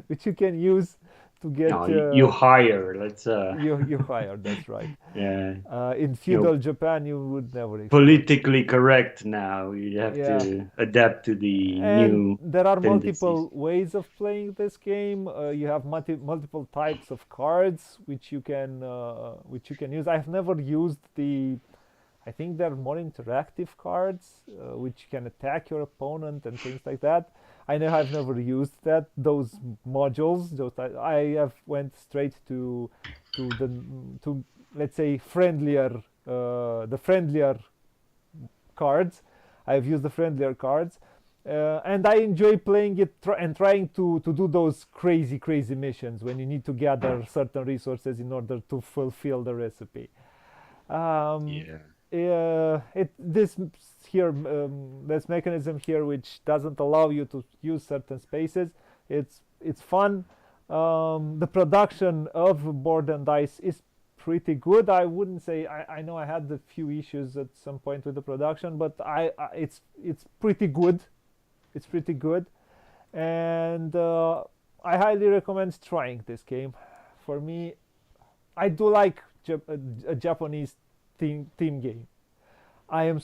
which you can use to get No, you hire. Let's you hire. That's right. yeah. In You know, feudal Japan, you would never exploit. politically correct now. You have Yeah, to adapt to the and new there are tendencies. multiple ways of playing this game. You have multiple types of cards which you can use. I've never used the. I think they're more interactive cards, which can attack your opponent and things like that. I know I've never used those modules. I have went straight to the to let's say the friendlier cards. I've used the friendlier cards, And I enjoy playing it and trying to do those crazy missions when you need to gather certain resources in order to fulfill the recipe. Um, Yeah. this here, this mechanism here, which doesn't allow you to use certain spaces. It's fun. The production of board and dice is pretty good. I wouldn't say I know I had a few issues at some point with the production, but it's pretty good. It's pretty good, and I highly recommend trying this game. For me, I do like a Japanese team game. I am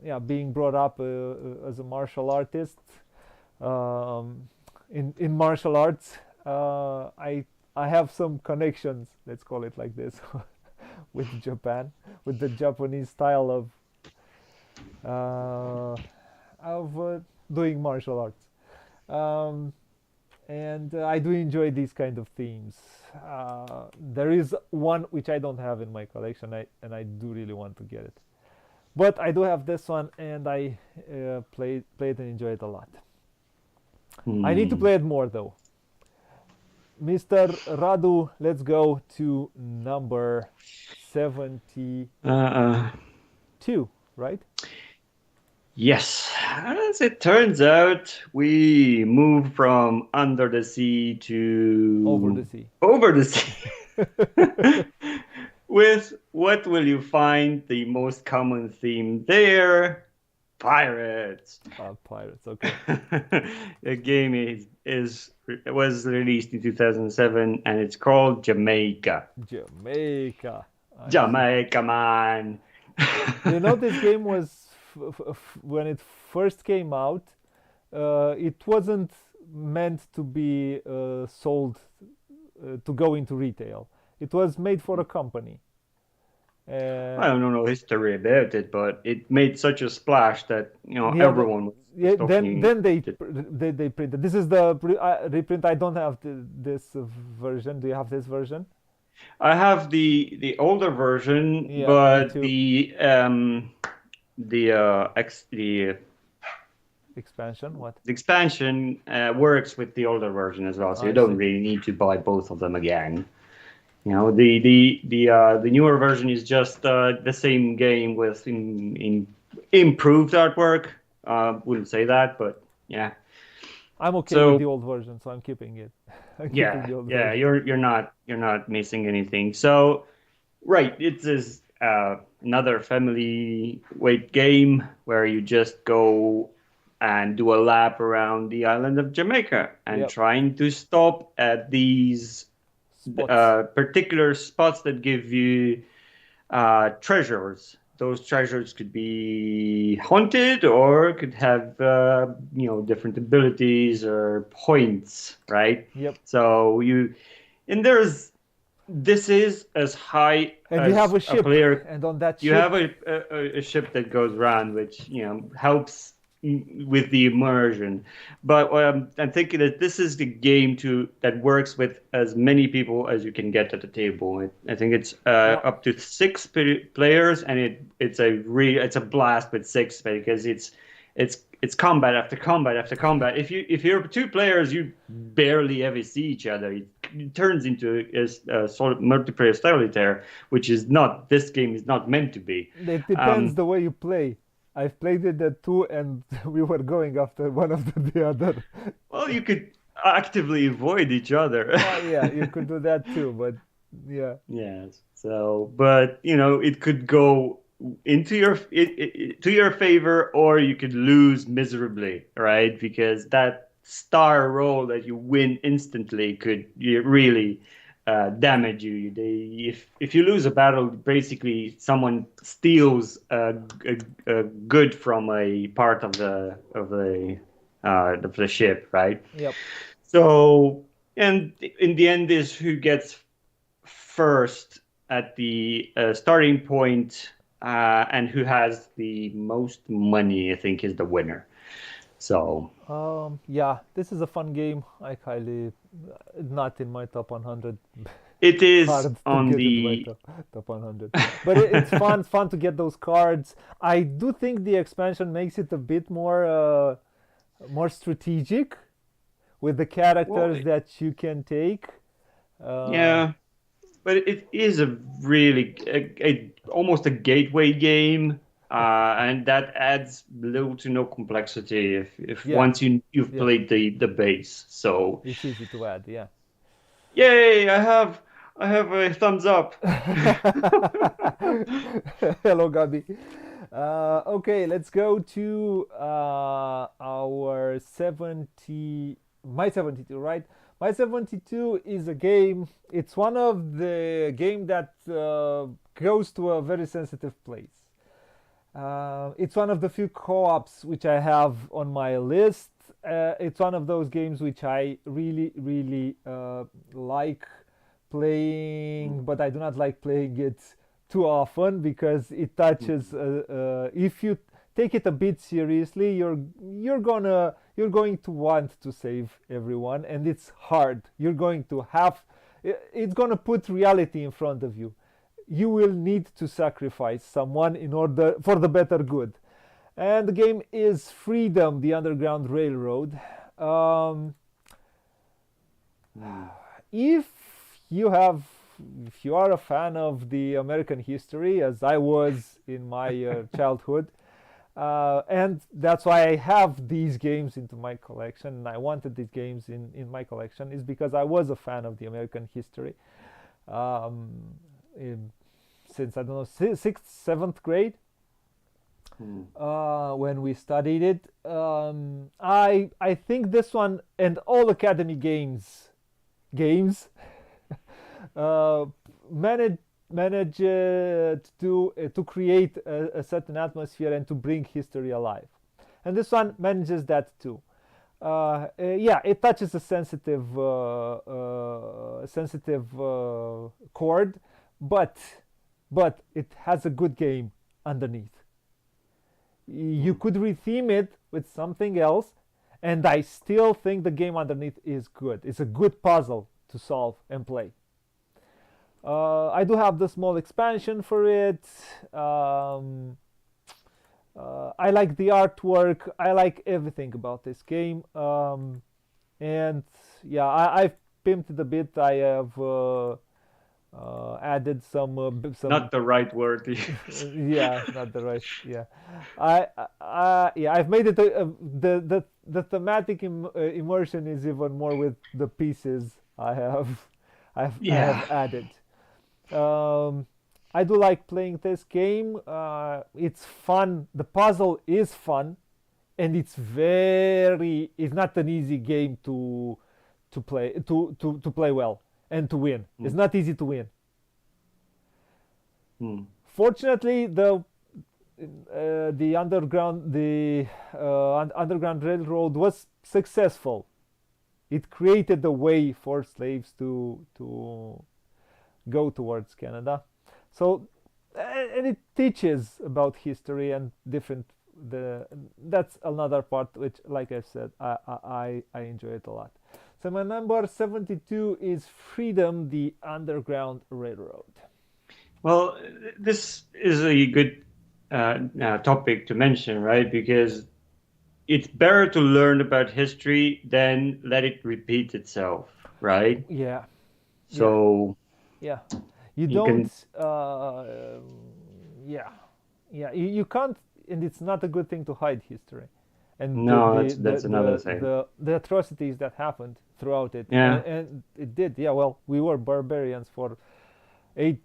yeah, being brought up as a martial artist um, in martial arts. I have some connections, let's call it like this, with Japan, with the Japanese style uh, of doing martial arts. Um, and I do enjoy these kind of themes. There is one which I don't have in my collection, and I do really want to get it. But I do have this one, and I played and enjoyed it a lot. I need to Hmm. play it more though. Mr. Radu, let's go to number 72, Uh, right? yes. As it turns out, we move from under the sea Over to the sea. over the sea. With what will you find the most common theme there? Pirates. Pirates, okay. The game is was released in 2007 and it's called Jamaica. Jamaica, I see. Jamaica, man. You know, this game was when it first came out. It wasn't meant to be sold to go into retail. It was made for a company. I Uh, don't know history about it, but it made such a splash that yeah, but everyone was yeah, then talking. then they printed. This is the reprint. I don't have this version. Do you have this version? I have the older version, Yeah, me but too. Expansion. What? the expansion works with the older version as well, so you I don't see. really need to buy both of them again. The newer version is just the same game with in improved artwork. Wouldn't say that, but yeah. I'm okay with the So old version, so I'm keeping it. I'm keeping yeah, the old yeah, version. you're not missing anything. So right, it is another family weight game where you just go and do a lap around the island of Jamaica and Yep. trying to stop at these Spots. particular spots that give you treasures. Those treasures could be haunted or could have different abilities or points, right? Yep. So and this is as high And you have as a a ship, player. and on that You have ship, a ship that goes around, which helps with the immersion. But I'm thinking that this is the game that works with as many people as you can get at the table. I think it's yeah, up to six players, and it's a blast with six because it's combat after combat after combat. If you're two players, you barely ever see each other. It turns into a sort of multiplayer solitaire, which is not this game is not meant to be. it depends Um, the way you play. I've played it at two, and we were going after one after the other. well, you could actively avoid each other. Yeah, you could do that too, but yeah, Yes. So, but it could go into to your favor, or you could lose miserably, right? Because that star roll that you win instantly could really damage you. If you lose a battle, basically someone steals a good from a part of the ship, right? yep. So, and in the end is who gets first at the starting point, and who has the most money, I think, is the winner. So, Yeah, this is a fun game. I highly, not in my top 100. It is hard to on get into my the top 100. But it's fun to get those cards. I do think the expansion makes it a bit more strategic with the well, characters that you can take. Uh, yeah, but it is a really almost a gateway game, and that adds little to no complexity if yeah, once you've yeah, played the base. So, it's easy to add. Yeah. yay! I have a thumbs up. Hello, Gabi. Okay, let's go to our 70, my 72, right? My 72 is a game. It's one of the game that goes to a very sensitive place. It's one of the few co-ops which I have on my list. It's one of those games which I really like playing, but I do not like playing it too often because it touches. If you take it a bit seriously, you're going to want to save everyone, and it's hard. You're going to have. It's gonna put reality in front of you. You will need to sacrifice someone in order for the better good. And the game is Freedom, the Underground Railroad. Um, if you have, if you are a fan of the American history, as I was in my childhood, and that's why I have these games into my collection, and I wanted these games in my collection, is because I was a fan of the American history. Um, in, since I don't know sixth, seventh grade, when we studied it. I think this one and all Academy games uh, manage to create a certain atmosphere and to bring history alive, and this one manages that too. Yeah, it touches a sensitive chord, but it has a good game underneath. You could retheme it with something else, and I still think the game underneath is good. It's a good puzzle to solve and play. I do have the small expansion for it. I like the artwork. I like everything about this game. And yeah, I've pimped it a bit. I have added some. Not the right word. Yeah, not the right. Yeah, yeah, I've made it. The thematic immersion is even more with the pieces I have Yeah. added. Um, I do like playing this game. It's fun. The puzzle is fun, and it's very. It's not an easy game to play well and to win. It's Mm, not easy to win. mm, Fortunately, the underground railroad was successful. It created a way for slaves to go towards Canada. So, and it teaches about history and different. That's another part which, like I said, I enjoy it a lot. So my number 72 is Freedom, the Underground Railroad. Well, this is a good topic to mention, right? Because it's better to learn about history than let it repeat itself, right? Yeah, yeah, So yeah. You you don't. can, Yeah, yeah. You can't, and it's not a good thing to hide history, and no, that's another thing. the atrocities that happened throughout it, Yeah, and it did. Yeah. Well, we were barbarians for eight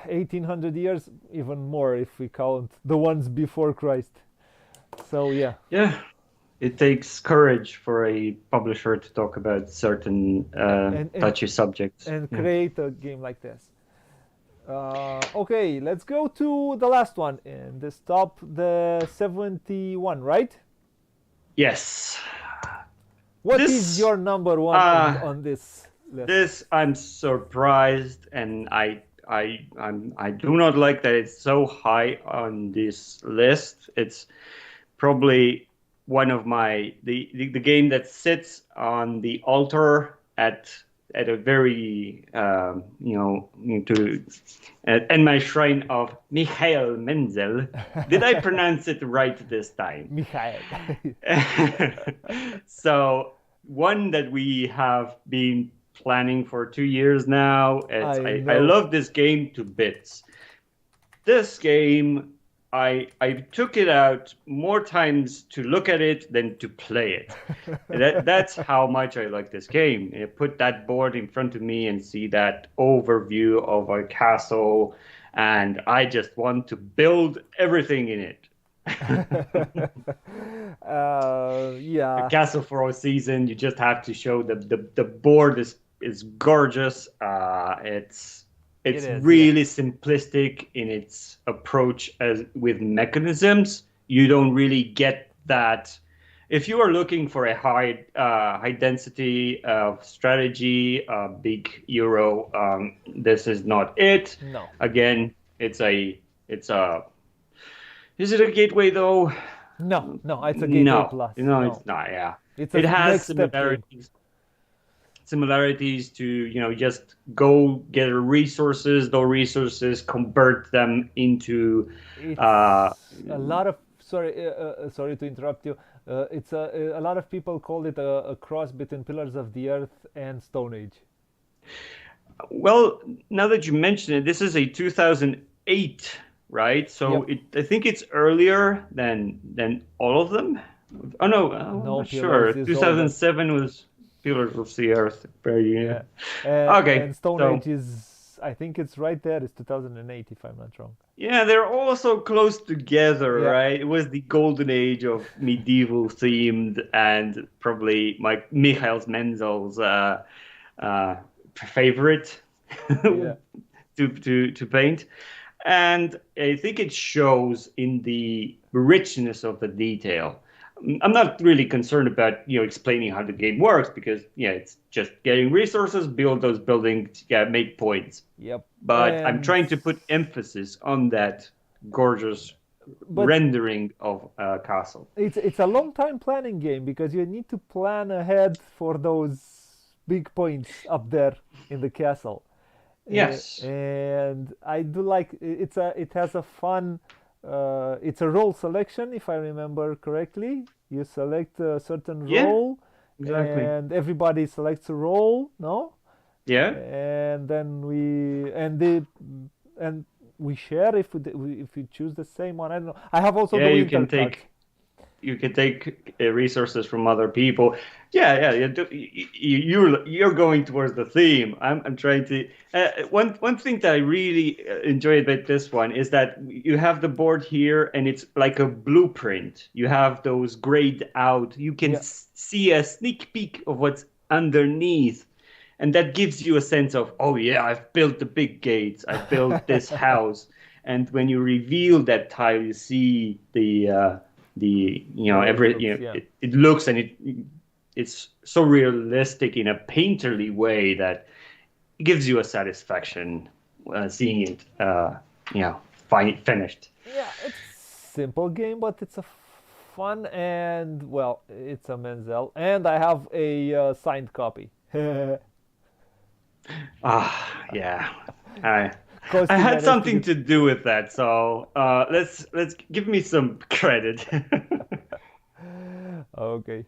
1800 years, even more if we count the ones before Christ. So yeah, yeah. It takes courage for a publisher to talk about certain and touchy subjects. Yeah. create a game like this. Okay, let's go to the last one in this top, the 71, right? Yes. What is This your number one uh on this list? this I'm surprised and I do not like that it's so high on this list. It's probably one of my the game that sits on the altar at at a very to at my shrine of Michael Menzel. Did I pronounce it right this time? Michael. So one that we have been planning for 2 years now. I I know. love this game to bits. This game, I took it out more times to look at it than to play it. That's how much I like this game. You put that board in front of me and see that overview of a castle, and I just want to build everything in it. A Yeah, castle for a season. You just have to show the board is gorgeous. it It's is. Yeah. really simplistic in its approach as with mechanisms. You don't really get that. If you are looking for a high density of strategy, big Euro, this is not it. No, Again, it's a is it a gateway though? no. It's a Gateway No, Plus. no, it's No, not. Yeah, it's a it has next step game. similarities to just go gather resources. Those resources, convert them into uh, It's a lot of sorry to interrupt you. It's a lot of people call it a cross between Pillars of the Earth and Stone Age. well, now that you mention it, this is a 2008, right? So Yep. I think it's earlier than all of them. Oh no, I'm No, not sure. Pillars is older. 2007 was Pillars of the Earth. Very, Yeah, okay. and Stone So Age is, I think it's right there. It's 2008 if I'm not wrong. yeah, they're all so close together, Yeah, right? It was the golden age of medieval themed and probably Michael Menzel's uh, favorite yeah. to paint. And I think it shows in the richness of the detail. I'm not really concerned about explaining how the game works because it's just getting resources, build those buildings, yeah, make points. Yep. But I'm And trying to put emphasis on that gorgeous but rendering of a castle. it's a long time planning game because you need to plan ahead for those big points up there in the castle. Yes. And I do like it has a fun it's a role selection if I remember correctly. You select a certain Yeah, role exactly. and everybody selects a role, no? Yeah. And then and we share if we choose the same one. I don't know. I have also Yeah, the winter cards. you can take resources from other people. Yeah, yeah, you're going towards the theme. I'm trying to. One thing that I really enjoy about this one is that you have the board here, and it's like a blueprint. You have those grayed out. You can Yeah. see a sneak peek of what's underneath, and that gives you a sense of, oh yeah, I've built the big gates. I built this house, and when you reveal that tile, you see the How it every looks, yeah. it looks and it's so realistic in a painterly way that it gives you a satisfaction seeing it finished. Yeah, it's simple game, but it's a fun and well, it's a Menzel, and I have a signed copy. Ah, yeah. I Cost I you had managed to something get. to do with that, so let's give me some credit. Okay.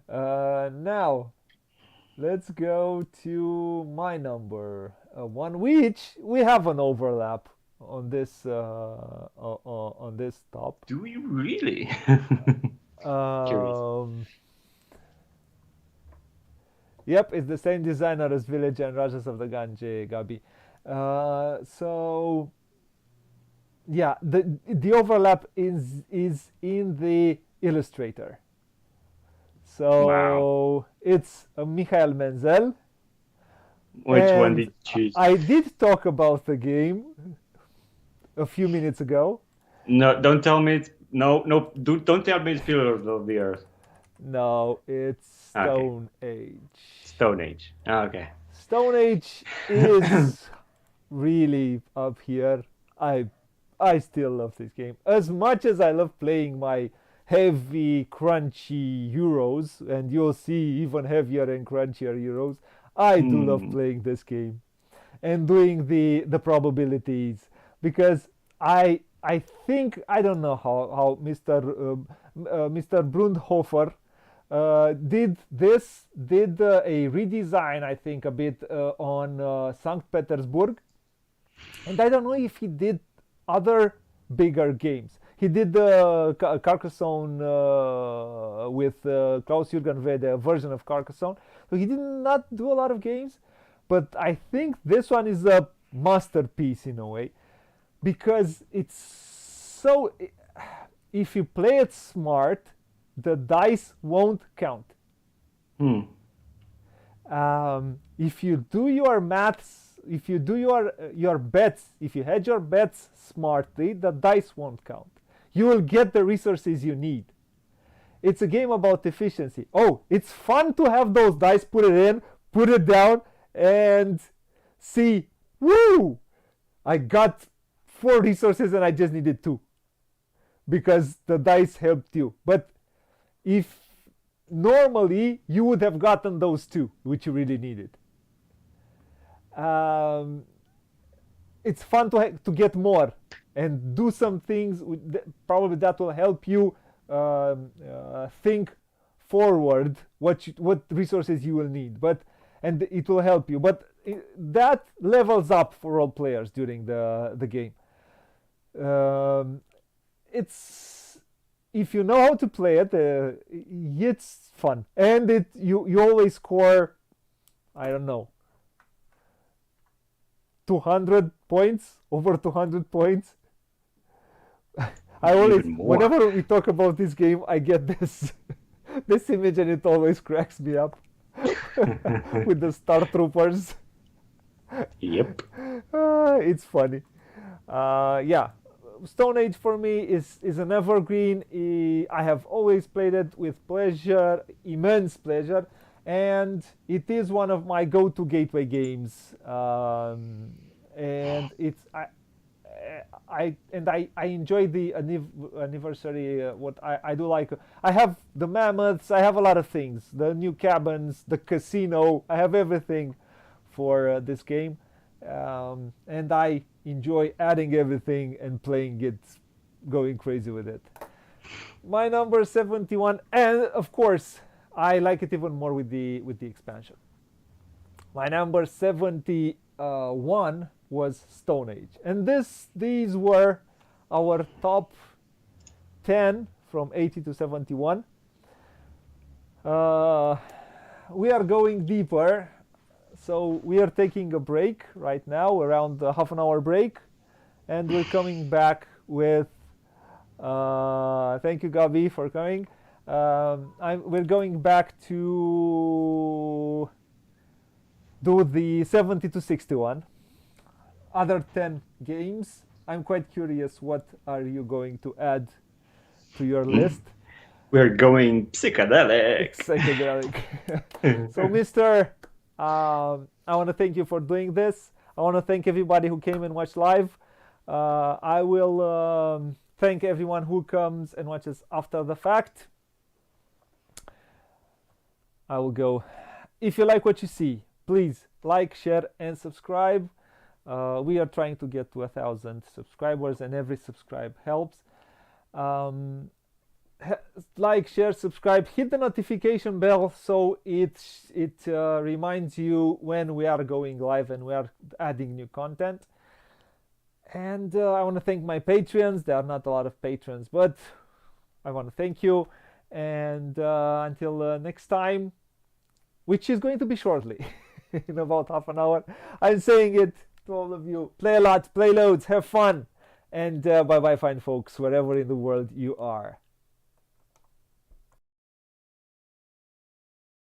Now let's go to my number one, which we have an overlap on this top. Do you really? Curious. Yep, it's the same designer as Village and Rajas of the Gange, Gabi. So yeah, the overlap is in the illustrator. Wow. So it's Michael Menzel, Which one did and you choose? I did talk about the game a few minutes ago. No, don't tell me it's don't tell me it's Pillars of the Earth. No, it's Okay. Stone Age. Stone Age. Okay. Stone Age is really up here. I still love this game as much as I love playing my heavy, crunchy Euros, and you'll see even heavier and crunchier Euros. I do love playing this game and doing the probabilities, because I think, I don't know how Mr. Brundhofer did a redesign, I think, a bit on St. Petersburg, and I don't know if he did other bigger games. He did the Carcassonne with Klaus-Jürgen Wede, a version of Carcassonne. So he did not do a lot of games, but I think this one is a masterpiece in a way, because it's so. If you play it smart, the dice won't count. If you do your maths, if you do your bets, if you hedge your bets smartly, the dice won't count. You will get the resources you need. It's a game about efficiency. Oh, it's fun to have those dice, put it in, put it down, and see, woo! I got 4 resources and I just needed 2. Because the dice helped you. But if normally you would have gotten those 2, which you really needed. It's fun to get more and do some things. Probably that will help you think forward what resources you will need. And it will help you. But that levels up for all players during the game. It's, if you know how to play it, it's fun, and you always score, I don't know, 200 points, over 200 points. I always, whenever we talk about this game, I get this this image, and it always cracks me up with the Star Troopers. Yep. It's funny. Yeah. Stone Age for me is an evergreen. I have always played it with pleasure, immense pleasure, and it is one of my go-to gateway games. And it's I enjoy the anniversary. What I do like, I have the mammoths. I have a lot of things. The new cabins, the casino. I have everything for this game, and I enjoy adding everything and playing it, going crazy with it. My number 71, and of course I like it even more with the expansion. My number 71 was Stone Age, and these were our top 10 from 80 to 71. We are going deeper. So we are taking a break right now, around a half an hour break, and we're coming back with, thank you Gabi for coming, we're going back to do the 70 to 61, other 10 games. I'm quite curious, what are you going to add to your list? We're going psychedelic. So Mr. I want to thank you for doing this. I want to thank everybody who came and watched live. I will thank everyone who comes and watches after the fact. I will go. If you like what you see, please like, share, and subscribe. We are trying to get to 1,000 subscribers, and every subscribe helps. Like, share, subscribe, hit the notification bell so it reminds you when we are going live and we are adding new content. And I want to thank my Patreons. There are not a lot of patrons, but I want to thank you. And until next time, which is going to be shortly, in about half an hour, I'm saying it to all of you. Play a lot, play loads, have fun, and bye-bye, fine folks, wherever in the world you are.